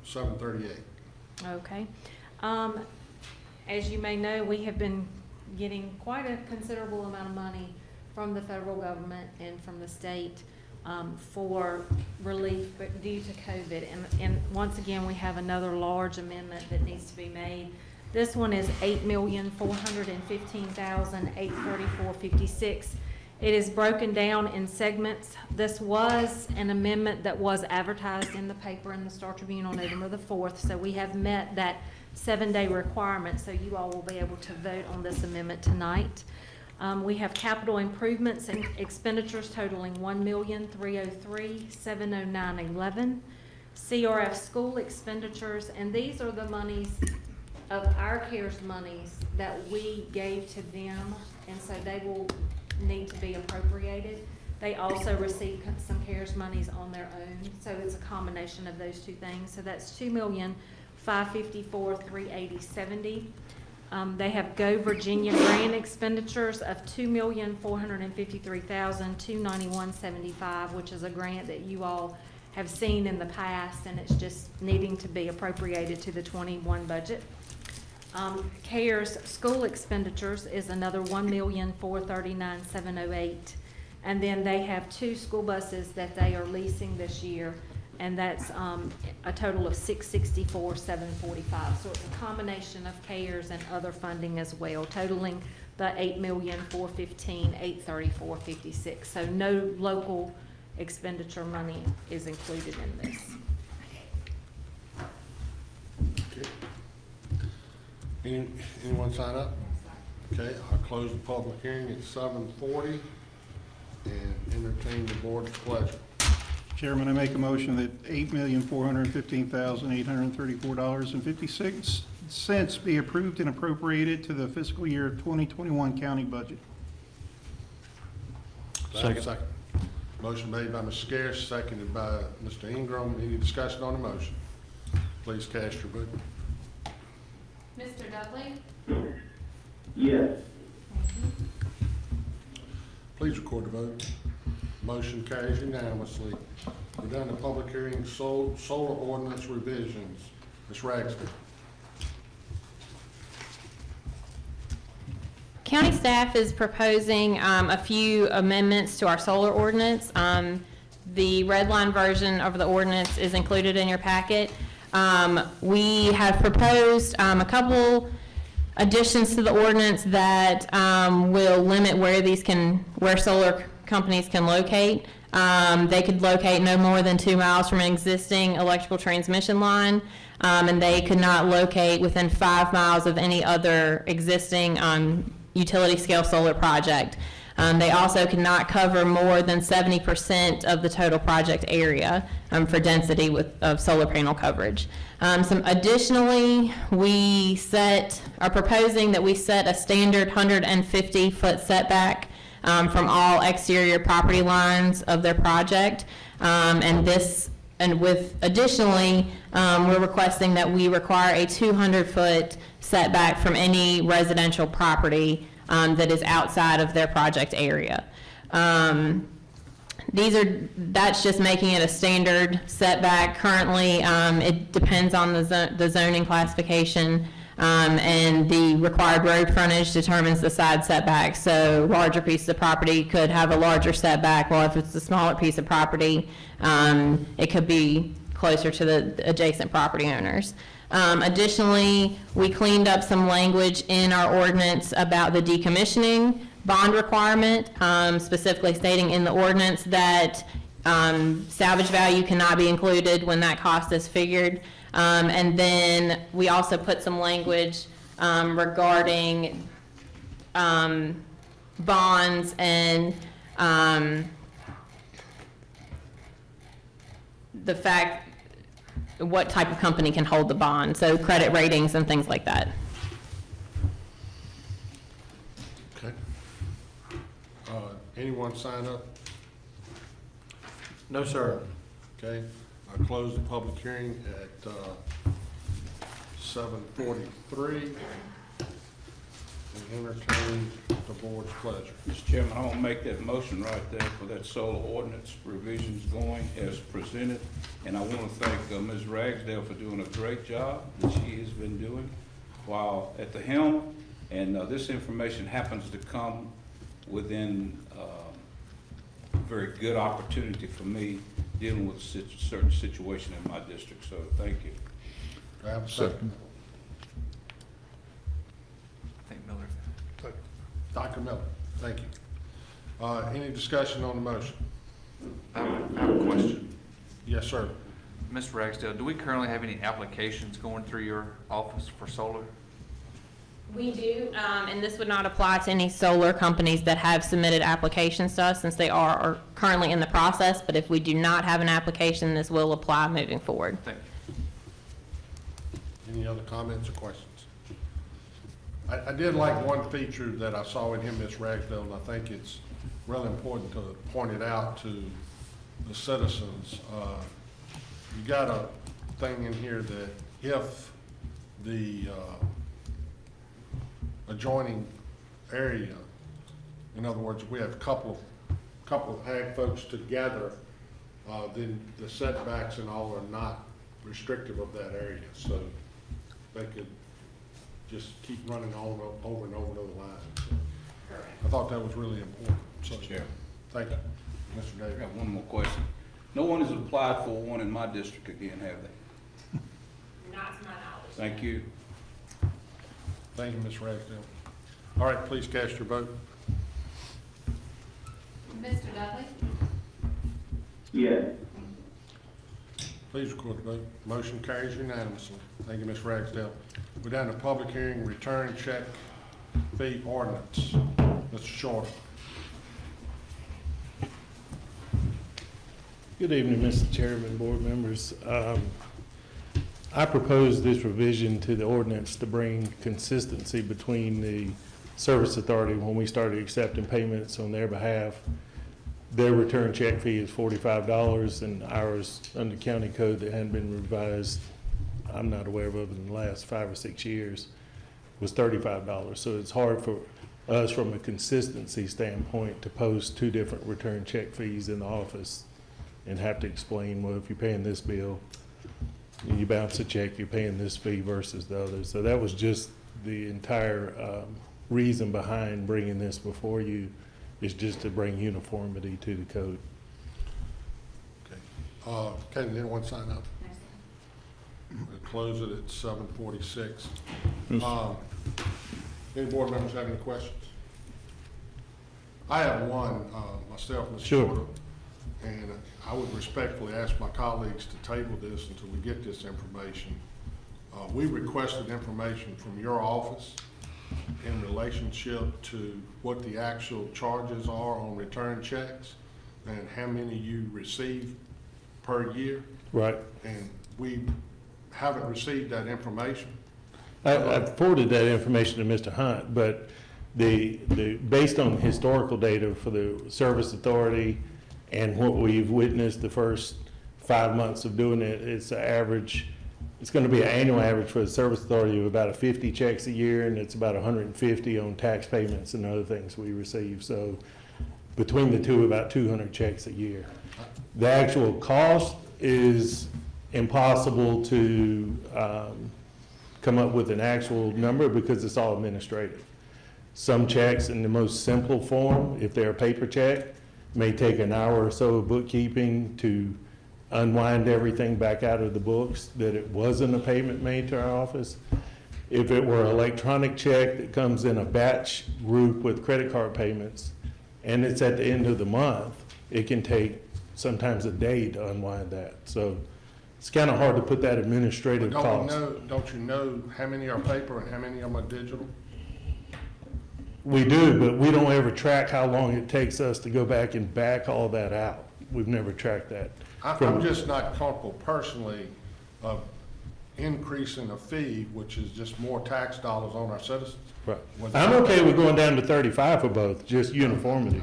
7:38. Okay. As you may know, we have been getting quite a considerable amount of money from the federal government and from the state for relief due to COVID. And once again, we have another large amendment that needs to be made. This one is $8,415,834.56. It is broken down in segments. This was an amendment that was advertised in the paper in the Star Tribune on November the 4th, so we have met that 7-day requirement, so you all will be able to vote on this amendment tonight. We have capital improvements and expenditures totaling $1,303,709.11. CRF school expenditures, and these are the monies of our CARES monies that we gave to them, and so they will need to be appropriated. They also receive some CARES monies on their own, so it's a combination of those two things. So that's $2,554,380.70. They have Go Virginia grant expenditures of $2,453,291.75, which is a grant that you all have seen in the past, and it's just needing to be appropriated to the 21 budget. CARES school expenditures is another $1,439,708. And then they have 2 school buses that they are leasing this year, and that's a total of $664,745. So it's a combination of CARES and other funding as well, totaling the $8,415,834.56. So no local expenditure money is included in this. Okay. Anyone sign up? Okay, I'll close the public hearing at 7:40 and entertain the board's pleasure. Chairman, I make a motion that $8,415,834.56 be approved and appropriated to the fiscal year 2021 county budget. Second. Motion made by Ms. Scarce, seconded by Mr. Ingram. Any discussion on the motion? Please cast your vote. Mr. Dudley? Yes. Thank you. Please record the vote. Motion carries unanimously. We're down to public hearing, solar ordinance revisions. Ms. Ragsdale. County staff is proposing a few amendments to our solar ordinance. The red line version of the ordinance is included in your packet. We have proposed a couple additions to the ordinance that will limit where solar companies can locate. They could locate no more than 2 miles from an existing electrical transmission line, and they could not locate within 5 miles of any other existing utility scale solar project. They also cannot cover more than 70% of the total project area for density of solar panel coverage. Additionally, we are proposing that we set a standard 150-foot setback from all exterior property lines of their project. Additionally, we're requesting that we require a 200-foot setback from any residential property that is outside of their project area. That's just making it a standard setback. Currently, it depends on the zoning classification, and the required road frontage determines the side setback. So larger pieces of property could have a larger setback, while if it's a smaller piece of property, it could be closer to the adjacent property owners. Additionally, we cleaned up some language in our ordinance about the decommissioning bond requirement, specifically stating in the ordinance that salvage value cannot be included when that cost is figured. And then we also put some language regarding bonds and the fact what type of company can hold the bond, so credit ratings and things like that. Okay. Anyone sign up? No, sir. Okay, I close the public hearing at 7:43 and entertain the board's pleasure. Mr. Chairman, I want to make that motion right there for that solar ordinance revisions going as presented. And I want to thank Ms. Ragsdale for doing a great job that she has been doing while at the helm. And this information happens to come within a very good opportunity for me dealing with a certain situation in my district. So thank you. Do I have a second? I think Miller. Dr. Miller, thank you. Any discussion on the motion? I have a question. Yes, sir. Ms. Ragsdale, do we currently have any applications going through your office for solar? We do, and this would not apply to any solar companies that have submitted applications to us, since they are currently in the process, but if we do not have an application, this will apply moving forward. Thank you. Any other comments or questions? I did like one feature that I saw in him, Ms. Ragsdale, and I think it's really important to point it out to the citizens. You got a thing in here that if the adjoining area, in other words, we have a couple of ag folks together, then the setbacks and all are not restrictive of that area, so they could just keep running on over and over those lines. So I thought that was really important. So, Chair. thank you, Mr. I Davis. got one more question. No one has applied for one in my district again, have they? Not to my knowledge. Thank you. Thank you, Ms. Ragsdale. All right, please cast your vote. Mr. Dudley? Yes. Please record the vote. Motion carries unanimously. Thank you, Ms. Ragsdale. We're down to public hearing, return check fee ordinance. Mr. Shorter. Good evening, Mr. Chairman, board members. I propose this revision to the ordinance to bring consistency between the service authority when we started accepting payments on their behalf. Their return check fee is $45 and ours under county code that hadn't been revised, I'm not aware of in the last 5 or 6 years, was $35. So it's hard for us from a consistency standpoint to post 2 different return check fees in the office and have to explain, well, if you're paying this bill, you bounce a check, you're paying this fee versus the other. So that was just the entire reason behind bringing this before you, is just to bring uniformity to the code. Okay. Can anyone sign up? We'll close it at 7:46. Any board members have any questions? I have one myself, Mr. Sure. Shorter, and I would respectfully ask my colleagues to table this until we get this information. We requested information from your office in relationship to what the actual charges are on return checks and how many you receive per year. Right. And we haven't received that information. I forwarded that information to Mr. Hunt, but based on historical data for the service authority and what we've witnessed the first 5 months of doing it, it's an average it's gonna be an annual average for the service authority of about 50 checks a year, and it's about 150 on tax payments and other things we receive. So between the two, about 200 checks a year. The actual cost is impossible to come up with an actual number because it's all administrative. Some checks in the most simple form, if they're a paper check, may take an hour or so of bookkeeping to unwind everything back out of the books that it wasn't a payment made to our office. If it were an electronic check that comes in a batch group with credit card payments and it's at the end of the month, it can take sometimes a day to unwind that. So it's kind of hard to put that administrative cost. Don't you know how many are paper and how many of them are digital? We do, but we don't ever track how long it takes us to go back and back all that out. We've never tracked that. I'm just not comfortable personally of increasing a fee, which is just more tax dollars on our citizens. Right. I'm okay with going down to 35 for both, just uniformity.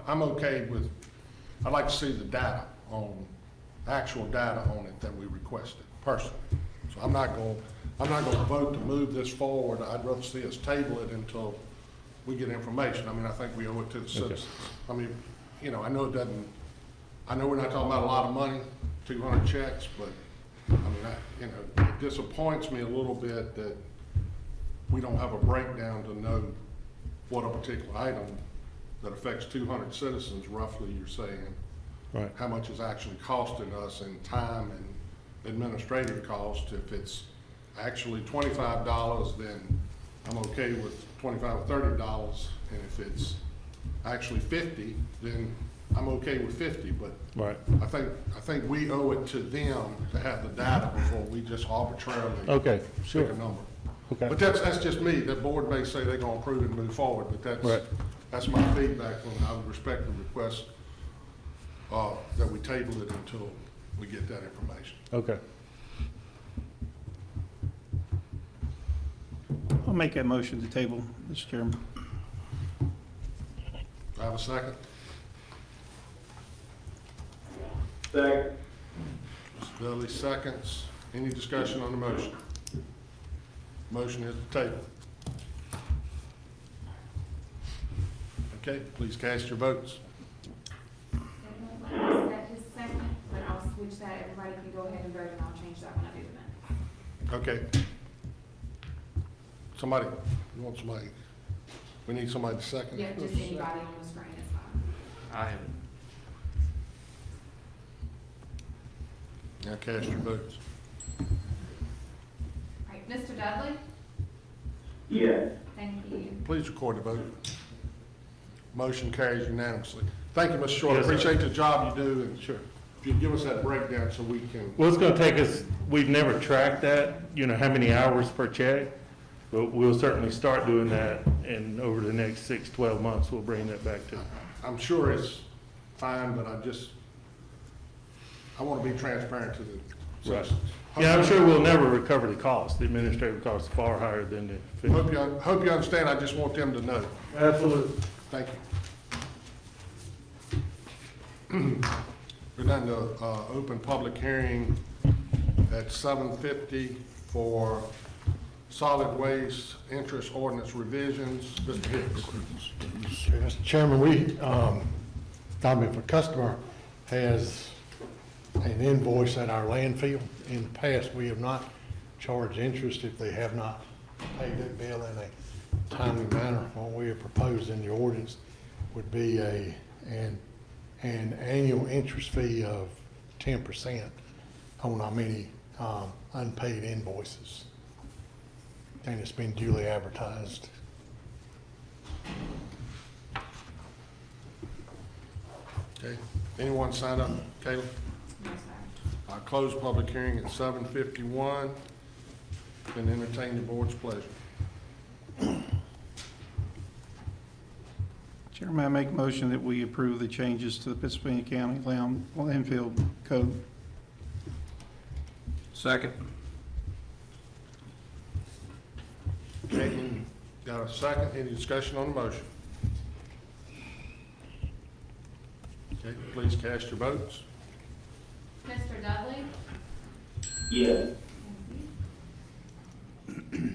I'm okay with, I'd like to see the data on, actual data on it that we requested personally. So I'm not going to vote to move this forward. I'd rather see us table it until we get information. I mean, I think we owe it to the citizens. I mean, you know, I know we're not talking about a lot of money, 200 checks, but I mean, it disappoints me a little bit that we don't have a breakdown to know what a particular item that affects 200 citizens, roughly, you're saying, right, how much is actually costing us in time and administrative cost. If it's actually $25, then I'm okay with $25 or $30, and if it's actually 50, then I'm okay with 50. But right, I think we owe it to them to have the data before we just arbitrarily okay, sure, pick a number. okay. But that's just me. The board may say they're gonna approve it and move forward, but that's my feedback. I would respect the request that we table it until we get that information. Okay. I'll make that motion to table, Mr. Chairman. Do I have a second? Second. Mr. Dudley seconds. Any discussion on the motion? Motion is the table. Okay, please cast your votes. That his second, but I'll switch that. Everybody can go ahead and vote, and I'll change that when I do the minutes. Okay. Somebody, you want somebody, we need somebody to second? Yeah, just anybody on the screen is fine. I have it. Now cast your votes. All right, Mr. Dudley? Yes. Thank you. Please record the vote. Motion carries unanimously. Thank you, Mr. Short. Yes, sir. Appreciate the job you do, and Sure. if you give us that breakdown so we can. Well, it's gonna take us, we've never tracked that, you know, how many hours per check, but we'll certainly start doing that, and over the next 6, 12 months, we'll bring that back to. I'm sure it's fine, but I want to be transparent to the Right. citizens. Yeah, I'm sure we'll never recover the cost. The administrative cost is far higher than the fee. Hope you understand. I just want them to know. Absolutely. Thank you. We're done to open public hearing at 7:50 for solid waste interest ordinance revisions. Mr. Hicks. Mr. Chairman, if a customer has an invoice at our landfill, in the past, we have not charged interest if they have not paid that bill in a timely manner. What we have proposed in the ordinance would be an annual interest fee of 10% on how many unpaid invoices. And it's been duly advertised. Okay. Anyone sign up? Caleb? No, sir. I'll close public hearing at 7:51 and entertain the board's pleasure. Chairman, I make a motion that we approve the changes to the Pittsylvania County landfill code. Second. Caitlin, got a second? Any discussion on the motion? Okay, please cast your votes. Mr. Dudley? Yes. Okay,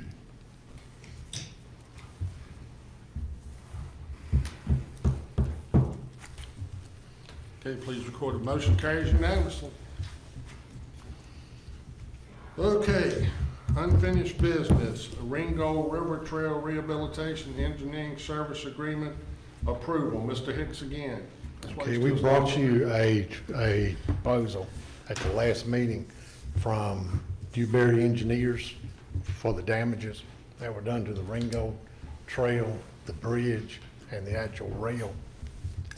please record the motion carries unanimously. Okay, unfinished business, Ringo River Trail Rehabilitation Engineering Service Agreement approval. Mr. Hicks again. That's what Okay, he's we just- brought you a proposal at the last meeting from Dewberry Engineers for the damages that were done to the Ringo Trail, the bridge, and the actual rail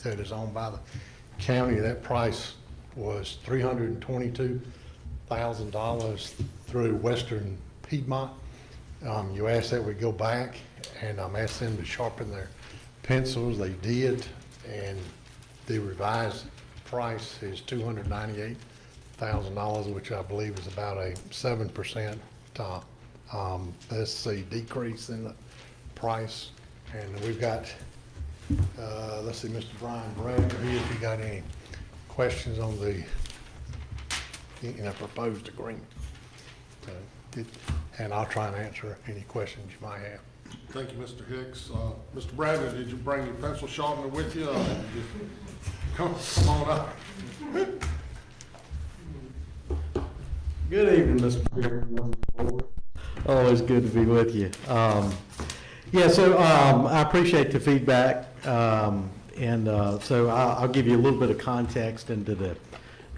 that is owned by the county. That price was $322,000 through Western Piedmont. You asked that we go back, and I'm asking them to sharpen their pencils. They did, and the revised price is $298,000, which I believe is about a 7% that's a decrease in the price. And we've got, let's see, Mr. Brian Bradford here, if you got any questions on the proposed agreement. And I'll try and answer any questions you might have. Thank you, Mr. Hicks. Mr. Bradley, did you bring your pencil sharpener with you? Come on up. Good evening, Mr. Chairman. Always good to be with you. Yeah, so I appreciate the feedback, and so I'll give you a little bit of context into the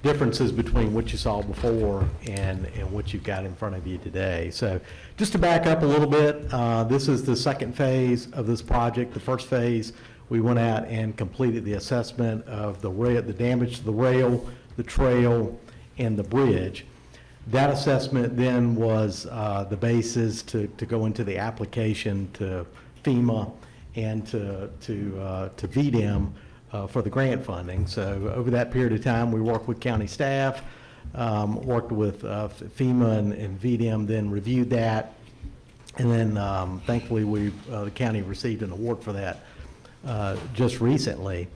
differences between what you saw before and what you've got in front of you today. So just to back up a little bit, this is the second phase of this project. The first phase, we went out and completed the assessment of the damage to the rail, the trail, and the bridge. That assessment then was the basis to go into the application to FEMA and to VDEM for the grant funding. So over that period of time, we worked with county staff, worked with FEMA and VDEM, then reviewed that, and then thankfully the county received an award for that just recently.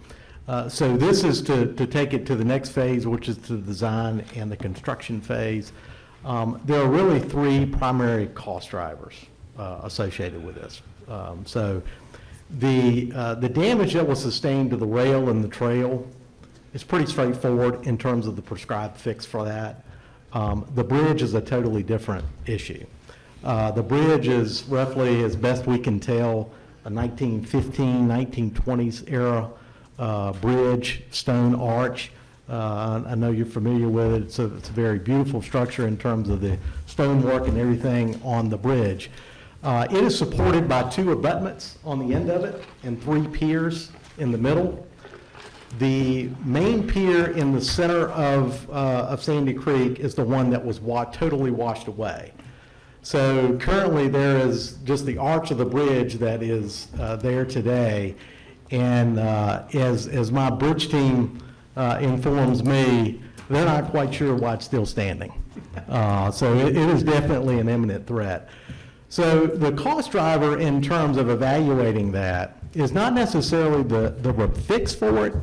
So this is to take it to the next phase, which is the design and the construction phase. There are really three primary cost drivers associated with this. So the damage that was sustained to the rail and the trail is pretty straightforward in terms of the prescribed fix for that. The bridge is a totally different issue. The bridge is roughly, as best we can tell, a 1915, 1920s era bridge, stone arch. I know you're familiar with it. It's a very beautiful structure in terms of the stonework and everything on the bridge. It is supported by 2 abutments on the end of it and 3 piers in the middle. The main pier in the center of Sandy Creek is the one that was totally washed away. So currently there is just the arch of the bridge that is there today. And as my bridge team informs me, they're not quite sure why it's still standing. So it is definitely an imminent threat. So the cost driver in terms of evaluating that is not necessarily the fix for it.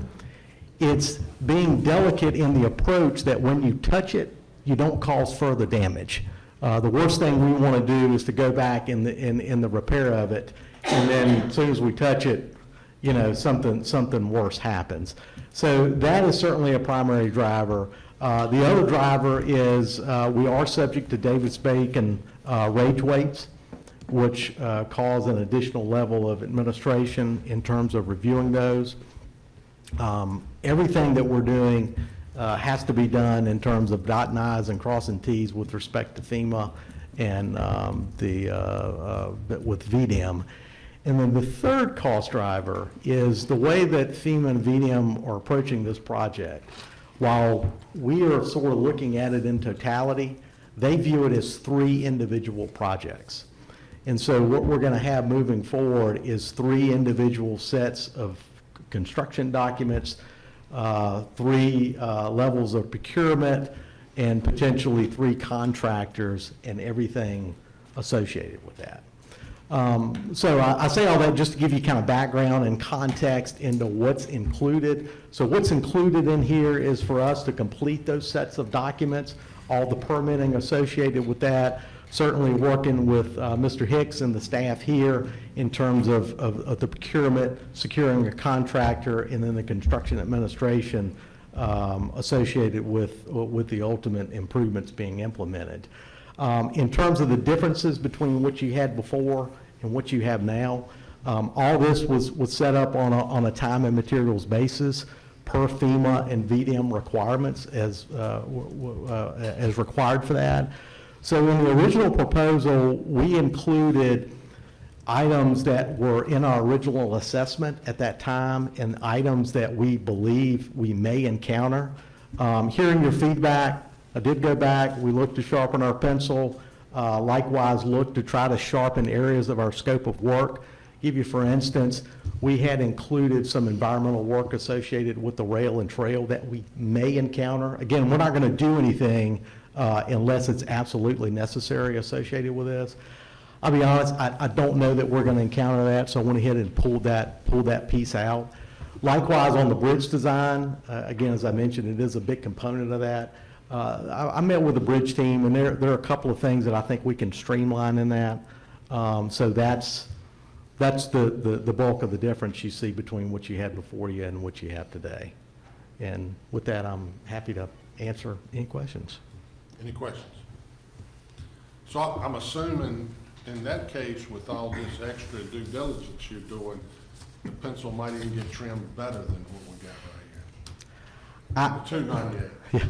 It's being delicate in the approach that when you touch it, you don't cause further damage. The worst thing we want to do is to go back in the repair of it, and then as soon as we touch it, you know, something worse happens. So that is certainly a primary driver. The other driver is we are subject to Davis-Bacon rage weights, which cause an additional level of administration in terms of reviewing those. Everything that we're doing has to be done in terms of dotting I's and crossing T's with respect to FEMA and with VDEM. And then the third cost driver is the way that FEMA and VDEM are approaching this project. While we are sort of looking at it in totality, they view it as 3 individual projects. And so what we're going to have moving forward is 3 individual sets of construction documents, 3 levels of procurement, and potentially 3 contractors and everything associated with that. So I say all that just to give you kind of background and context into what's included. So what's included in here is for us to complete those sets of documents, all the permitting associated with that, certainly working with Mr. Hicks and the staff here in terms of the procurement, securing a contractor, and then the construction administration associated with the ultimate improvements being implemented. In terms of the differences between what you had before and what you have now, all this was set up on a time and materials basis per FEMA and VDM requirements as required for that. So in the original proposal, we included items that were in our original assessment at that time and items that we believe we may encounter. Hearing your feedback, I did go back, we looked to sharpen our pencil, likewise looked to try to sharpen areas of our scope of work. Give you, for instance, we had included some environmental work associated with the rail and trail that we may encounter. Again, we're not going to do anything unless it's absolutely necessary associated with this. I'll be honest, I don't know that we're going to encounter that, so I went ahead and pulled that piece out. Likewise, on the bridge design, again, as I mentioned, it is a big component of that. I met with the bridge team, and there are a couple of things that I think we can streamline in that. So that's the bulk of the difference you see between what you had before you and what you have today. And with that, I'm happy to answer any questions. Any questions? So I'm assuming in that case, with all this extra due diligence you're doing, the pencil might even get trimmed better than what we got right here. The 298.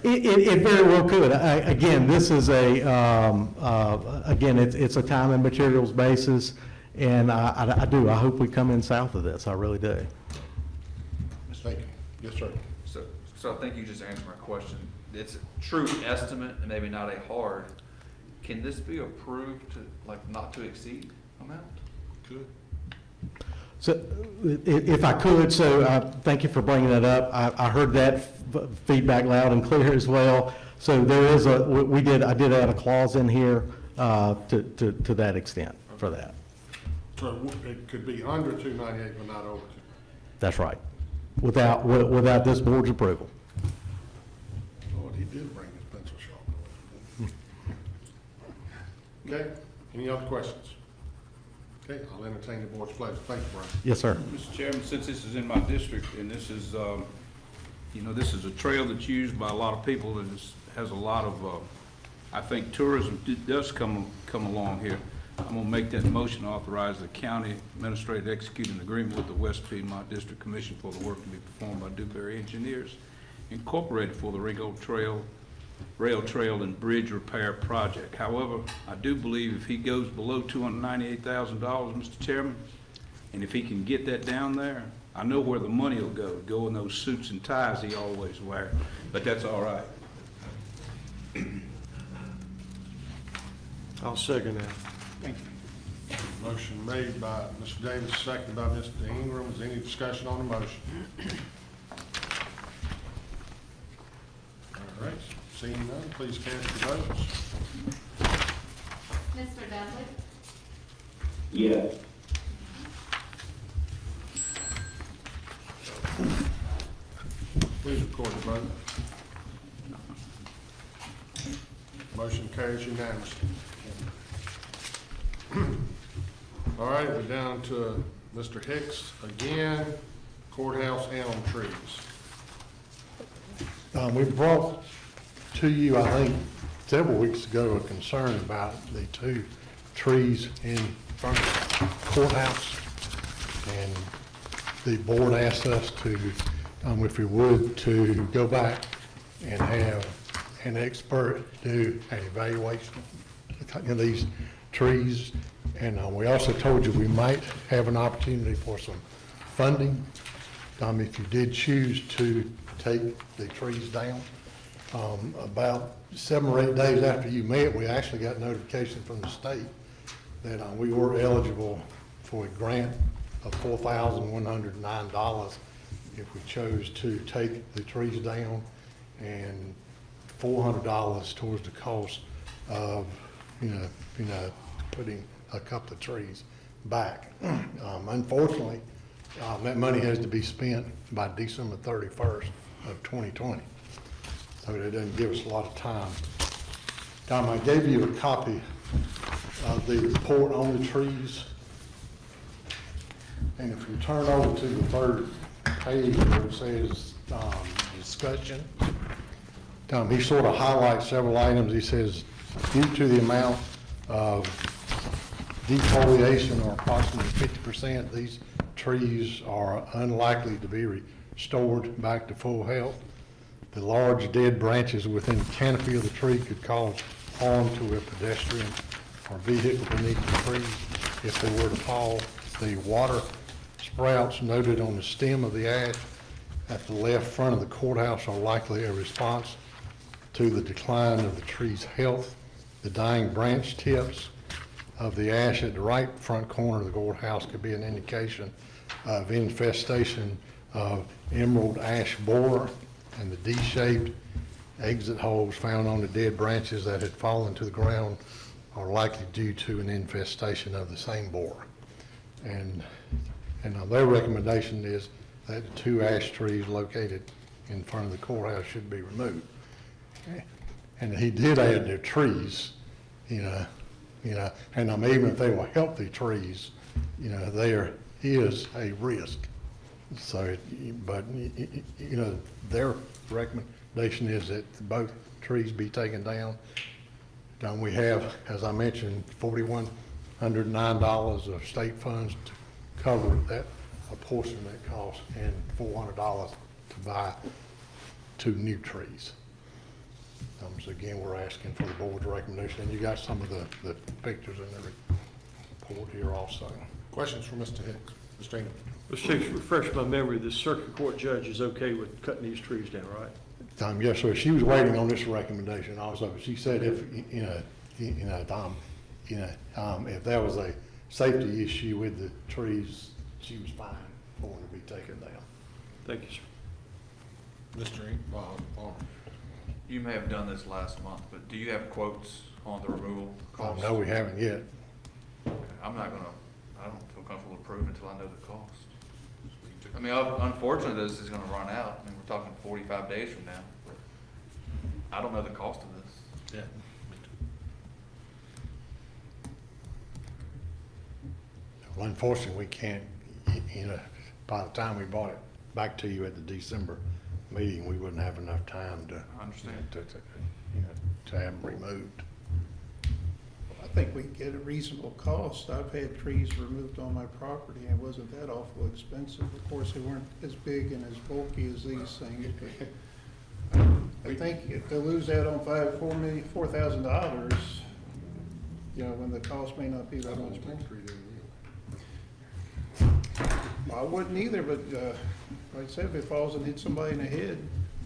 It very well could. Again, this is it's a time and materials basis, and I hope we come in south of this. I really do. Thank you. Yes, sir. So I think you just answered my question. It's a true estimate and maybe not a hard. Can this be approved to, like, not to exceed amount? Good. So if I could, thank you for bringing that up. I heard that feedback loud and clear as well. So there is I did add a clause in here to that extent for that. So it could be under 298, but not over 2. That's right. Without this board's approval. Lord, he did bring his pencil sharpener. Okay, any other questions? Okay, I'll entertain the board's pleasure. Thank you, Brian. Yes, sir. Mr. Chairman, since this is in my district, and this is, this is a trail that's used by a lot of people, and has a lot of, I think tourism does come along here. I'm gonna make that motion to authorize the county administrator to execute an agreement with the West Piedmont District Commission for the work to be performed by Dewberry Engineers Incorporated for the Rail Trail and Bridge Repair Project. However, I do believe if he goes below $298,000, Mr. Chairman, and if he can get that down there, I know where the money will go in those suits and ties he always wears, but that's all right. I'll second that. Thank you. Motion made by Mr. Davis, seconded by Mr. Ingram. Is there any discussion on the motion? All right, seeing none, please cast your votes. Mr. Dudley? Yes. Please record the vote. Motion carries unanimously. All right, we're down to Mr. Hicks again, courthouse elm trees. We brought to you, I think, several weeks ago, a concern about the 2 trees in front of the courthouse. And the board asked us to, if we would, to go back and have an expert do an evaluation of these trees. And we also told you we might have an opportunity for some funding if you did choose to take the trees down. About 7 or 8 days after you met, we actually got notification from the state that we were eligible for a grant of $4,109 if we chose to take the trees down, and $400 towards the cost of, putting a couple of trees back. Unfortunately, that money has to be spent by December 31st of 2020. So that doesn't give us a lot of time Tom, I gave you a copy of the report on the trees. And if you turn over to the third page where it says, discussion, Tom, he sort of highlights several items. He says, due to the amount of defoliation, or approximately 50%, these trees are unlikely to be restored back to full health. The large dead branches within the canopy of the tree could cause harm to a pedestrian or vehicle beneath the tree if they were to fall. The water sprouts noted on the stem of the ash at the left front of the courthouse are likely a response to the decline of the tree's health. The dying branch tips of the ash at the right front corner of the courthouse could be an indication of infestation of emerald ash borer, and the D-shaped exit holes found on the dead branches that had fallen to the ground are likely due to an infestation of the same borer. And their recommendation is that the 2 ash trees located in front of the courthouse should be removed. And he did add their trees, and even if they were healthy trees, there is a risk. So, but their recommendation is that both trees be taken down. We have, as I mentioned, $4,109 of state funds to cover that, a portion of that cost, and $400 to buy 2 new trees. So again, we're asking for the board's recommendation, and you got some of the pictures in the report here also. Questions for Mr. Hicks? Mr. Ingram? Mr. Hicks, refresh my memory, the circuit court judge is okay with cutting these trees down, right? Yes, sir. She was waiting on this recommendation also. She said if, Tom, if there was a safety issue with the trees, she was fine for them to be taken down. Thank you, sir. Mr. Palmer. You may have done this last month, but do you have quotes on the removal cost? No, we haven't yet. Okay, I don't feel comfortable approving until I know the cost. I mean, unfortunately, this is gonna run out. I mean, we're talking 45 days from now. I don't know the cost of this. Yeah. Well, unfortunately, we can't, by the time we brought it back to you at the December meeting, we wouldn't have enough time to. I understand. To have them removed. I think we can get a reasonable cost. I've had trees removed on my property, and it wasn't that awful expensive. Of course, they weren't as big and as bulky as these things. I think if they lose out on $4,000, when the cost may not be that much more. I wouldn't either, but like I said, if it falls and hits somebody in the head,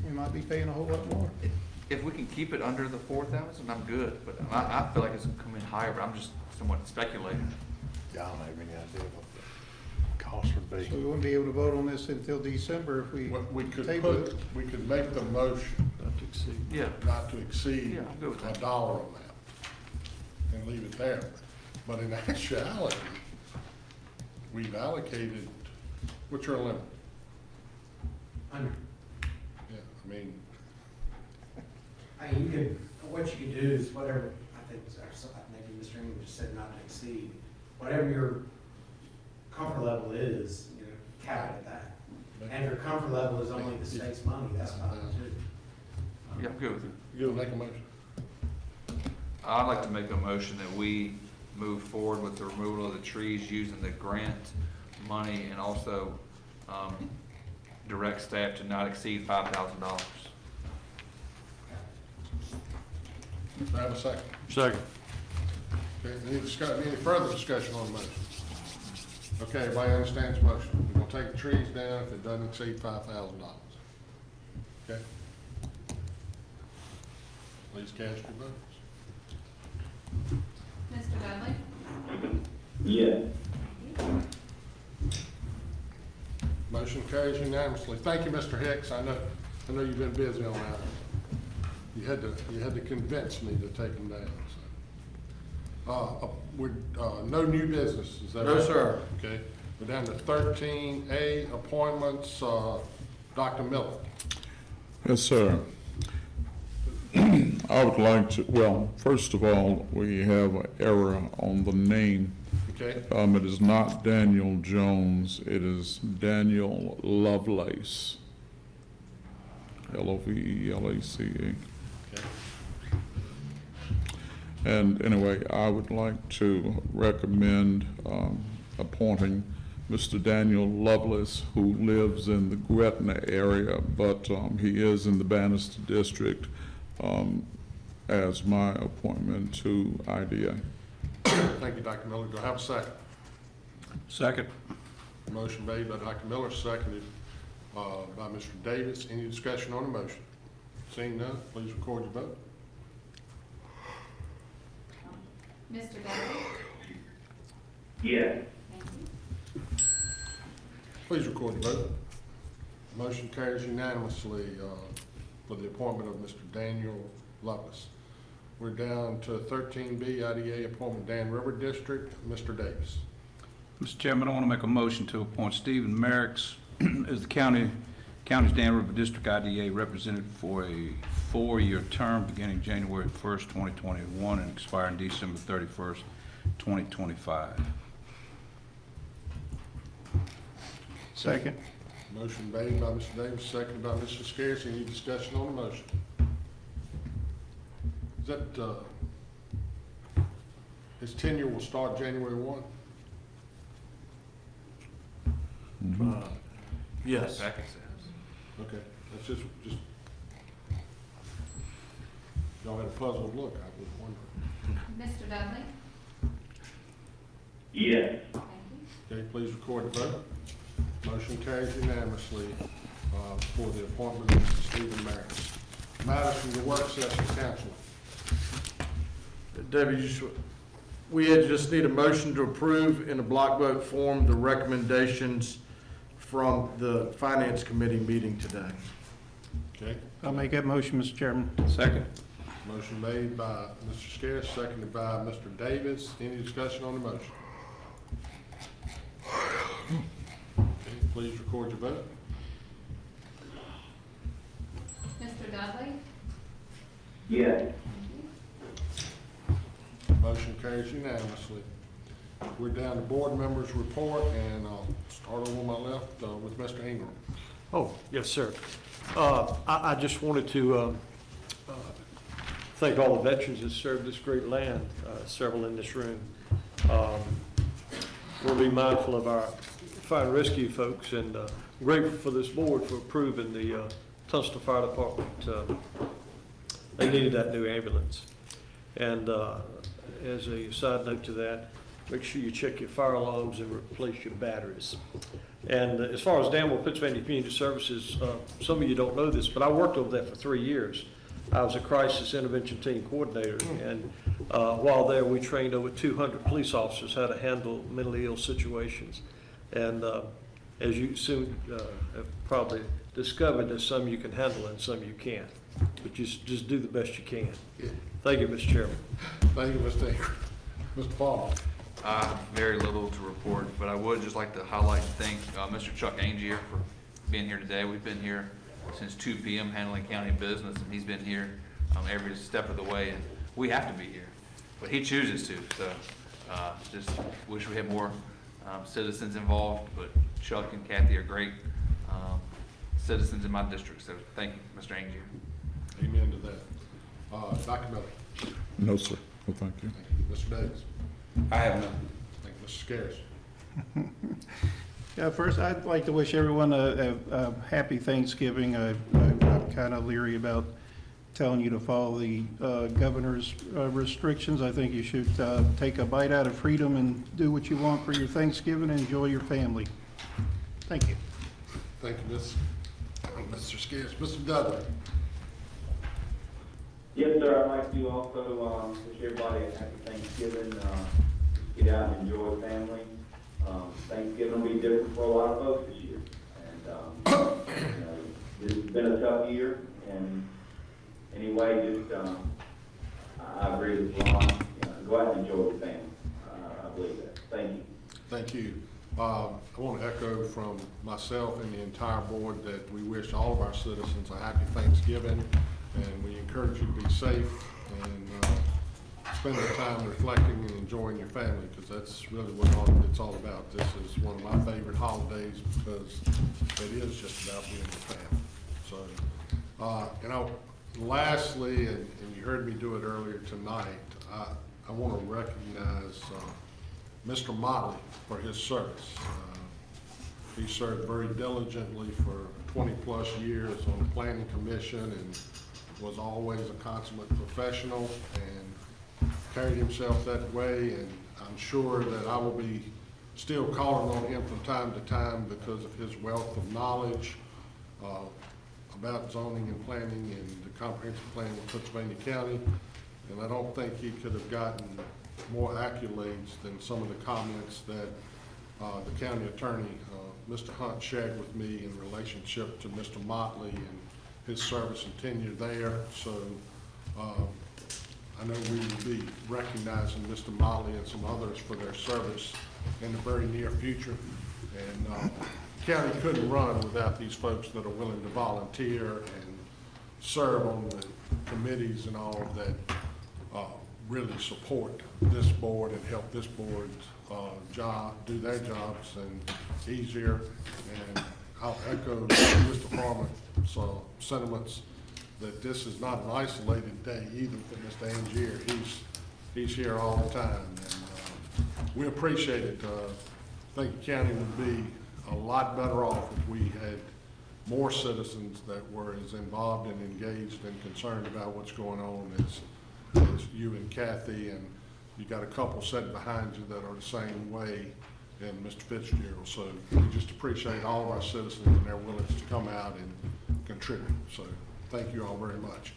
we might be paying a whole lot more. If we can keep it under the 4,000, I'm good, but I feel like it's gonna come in higher, but I'm just somewhat speculating. Yeah, I don't have any idea what the cost would be. So we wouldn't be able to vote on this until December if we table it. We could make the motion Not to exceed. Yeah. not to exceed Yeah, I'm good with that. a dollar amount and leave it there. But in actuality, we've allocated, what's your limit? 100. Yeah, I mean, You could, what you could do is whatever, I think, maybe Mr. Ingram just said not to exceed, whatever your comfort level is, cap it at that. And if your comfort level is only the state's money, that's fine too. Yeah, I'm good with it. you gonna make a motion? I'd like to make a motion that we move forward with the removal of the trees using the grant money, and also direct staff to not exceed $5,000. Do I have a second? Second. Okay, any further discussion on the motion? Okay, everybody understands the motion. We're gonna take the trees down if it doesn't exceed $5,000. Okay? Please cast your votes. Mr. Dudley? Yes. Motion carries unanimously. Thank you, Mr. Hicks. I know you've been busy on that. You had to convince me to take them down, so. No new business, is that right? No, sir. Okay, we're down to 13A, appointments, Dr. Miller. Yes, sir. I would like to, well, first of all, we have an error on the name. Okay. It is not Daniel Jones, it is Daniel Lovelace. Lovelace. And anyway, I would like to recommend appointing Mr. Daniel Lovelace, who lives in the Gretna area, but he is in the Bannister District, as my appointment to IDA. Thank you, Dr. Miller. Do I have a second? Second. Motion made by Dr. Miller, seconded by Mr. Davis. Any discussion on the motion? Seeing none, please record your vote. Mr. Dudley? Yes. Thank you. Please record your vote. Motion carries unanimously for the appointment of Mr. Daniel Lovelace. We're down to 13B, IDA appointment, Dan River District. Mr. Davis. Mr. Chairman, I want to make a motion to appoint Stephen Merricks as the county's Dan River District IDA representative for a 4-year term beginning January 1st, 2021 and expiring December 31st, 2025. Second. Motion made by Mr. Davis, seconded by Mr. Scarce. Any discussion on the motion? Is that, his tenure will start January 1? Yes. Packet says. Okay, that's just, y'all had a puzzled look, I was wondering. Mr. Dudley? Yes. Thank you. Okay, please record the vote. Motion carries unanimously for the appointment of Mr. Stephen Merricks. Matters from the work session, council. Debbie, we just need a motion to approve in a block vote form the recommendations from the Finance Committee meeting today. Okay, I'll make that motion, Mr. Chairman. Second. motion made by Mr. Scarce, seconded by Mr. Davis. Any discussion on the motion? Okay, please record your vote. Mr. Dudley? Yes. Motion carries unanimously. We're down to board members' report, and I'll start over on my left with Mr. Ingram. Oh, yes, sir. I just wanted to thank all the veterans that served this great land, several in this room. We'll be mindful of our fire and rescue folks, and grateful for this board for approving the Tunstall Fire Department. They needed that new ambulance. And as a side note to that, make sure you check your fire alarms and replace your batteries. And as far as Danville, Pittsylvania Community Services, some of you don't know this, but I worked over there for 3 years. I was a crisis intervention team coordinator, and while there, we trained over 200 police officers how to handle mentally ill situations. And as you soon have probably discovered, there's some you can handle and some you can't. But just do the best you can. Thank you, Mr. Chairman. Thank you, Mr. Ingram. Mr. Paul. Very little to report, but I would just like to highlight and thank Mr. Chuck Angier for being here today. We've been here since 2 p.m. handling county business, and he's been here every step of the way, and we have to be here, but he chooses to. So just wish we had more citizens involved, but Chuck and Kathy are great citizens in my district, so thank you, Mr. Angier. Amen to that. Dr. Miller. No, sir. No, thank you. Thank you. Mr. Davis. I have none. Thank you, Mr. Scarce. Yeah, first, I'd like to wish everyone a happy Thanksgiving. I'm kind of leery about telling you to follow the governor's restrictions. I think you should take a bite out of freedom and do what you want for your Thanksgiving and enjoy your family. Thank you. Thank you, Mr. Scarce. Mr. Dudley. Yes, sir, I'd like to also wish everybody a happy Thanksgiving. Get out and enjoy family. Thanksgiving will be different for a lot of folks this year. And, this has been a tough year. And anyway, just, I agree with Ron. Go out and enjoy your family. I believe that. Thank you. Thank you. I want to echo from myself and the entire board that we wish all of our citizens a happy Thanksgiving and we encourage you to be safe and spend the time reflecting and enjoying your family, because that's really what it's all about. This is one of my favorite holidays because it is just about being with family. So, lastly, and you heard me do it earlier tonight, I want to recognize Mr. Motley for his service. He served very diligently for 20-plus years on the Planning Commission and was always a consummate professional and carried himself that way. And I'm sure that I will be still calling on him from time to time because of his wealth of knowledge about zoning and planning and the comprehensive plan of Pittsylvania County. And I don't think he could have gotten more accolades than some of the comments that the county attorney, Mr. Hunt, shared with me in relationship to Mr. Motley and his service and tenure there. So I know we will be recognizing Mr. Motley and some others for their service in the very near future. And the county couldn't run without these folks that are willing to volunteer and serve on the committees and all that really support this board and help this board's do their jobs and easier. And I'll echo Mr. Farmer's sentiments that this is not an isolated day either for Mr. Angier. He's here all the time, and we appreciate it. I think the county would be a lot better off if we had more citizens that were as involved and engaged and concerned about what's going on as you and Kathy, and you got a couple sitting behind you that are the same way, and Mr. Fitzgerald. So we just appreciate all of our citizens and their willingness to come out and contribute. So thank you all very much.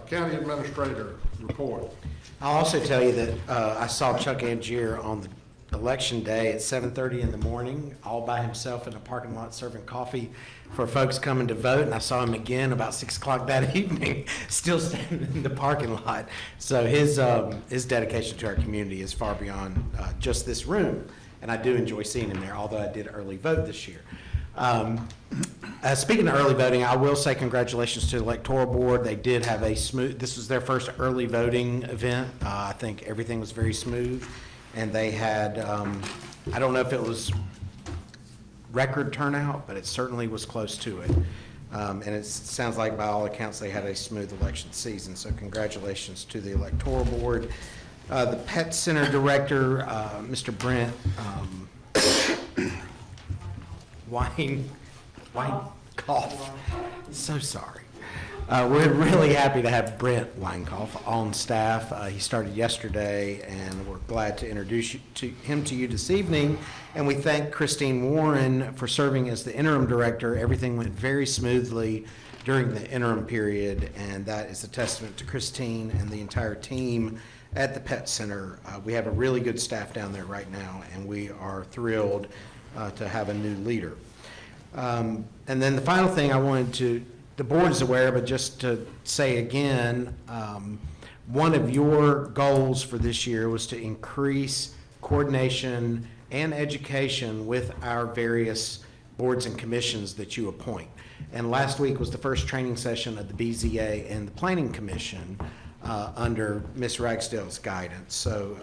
County Administrator report. I'll also tell you that I saw Chuck Angier on the election day at 7:30 in the morning, all by himself in the parking lot serving coffee for folks coming to vote, and I saw him again about 6 o'clock that evening, still standing in the parking lot. So his dedication to our community is far beyond just this room, and I do enjoy seeing him there, although I did early vote this year. Speaking of early voting, I will say congratulations to the Electoral Board. They did have this was their first early voting event. I think everything was very smooth. And they had, I don't know if it was record turnout, but it certainly was close to it. And it sounds like by all accounts they had a smooth election season. So congratulations to the Electoral Board. The Pet Center Director, Mr. Brent Weinkoff. So sorry. We're really happy to have Brent Weinkoff on staff. He started yesterday, and we're glad to introduce him to you this evening. And we thank Christine Warren for serving as the interim director. Everything went very smoothly during the interim period, and that is a testament to Christine and the entire team at the Pet Center. We have a really good staff down there right now, and we are thrilled to have a new leader. And then the final thing I wanted to, the board is aware, but just to say again, one of your goals for this year was to increase coordination and education with our various boards and commissions that you appoint. And last week was the first training session of the BZA and the Planning Commission under Ms. Ragsdale's guidance. So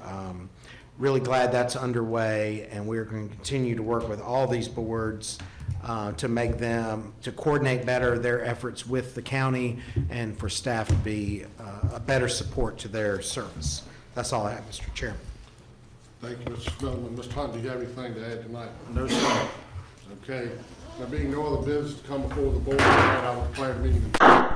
really glad that's underway, and we're going to continue to work with all these boards to make them, to coordinate better their efforts with the county and for staff to be a better support to their service. That's all I have, Mr. Chairman. Thank you, Mr. Spillman. Mr. Hunt, do you have anything to add tonight? No, sir. Okay. There being no other business to come before the board, I will declare the meeting adjourned.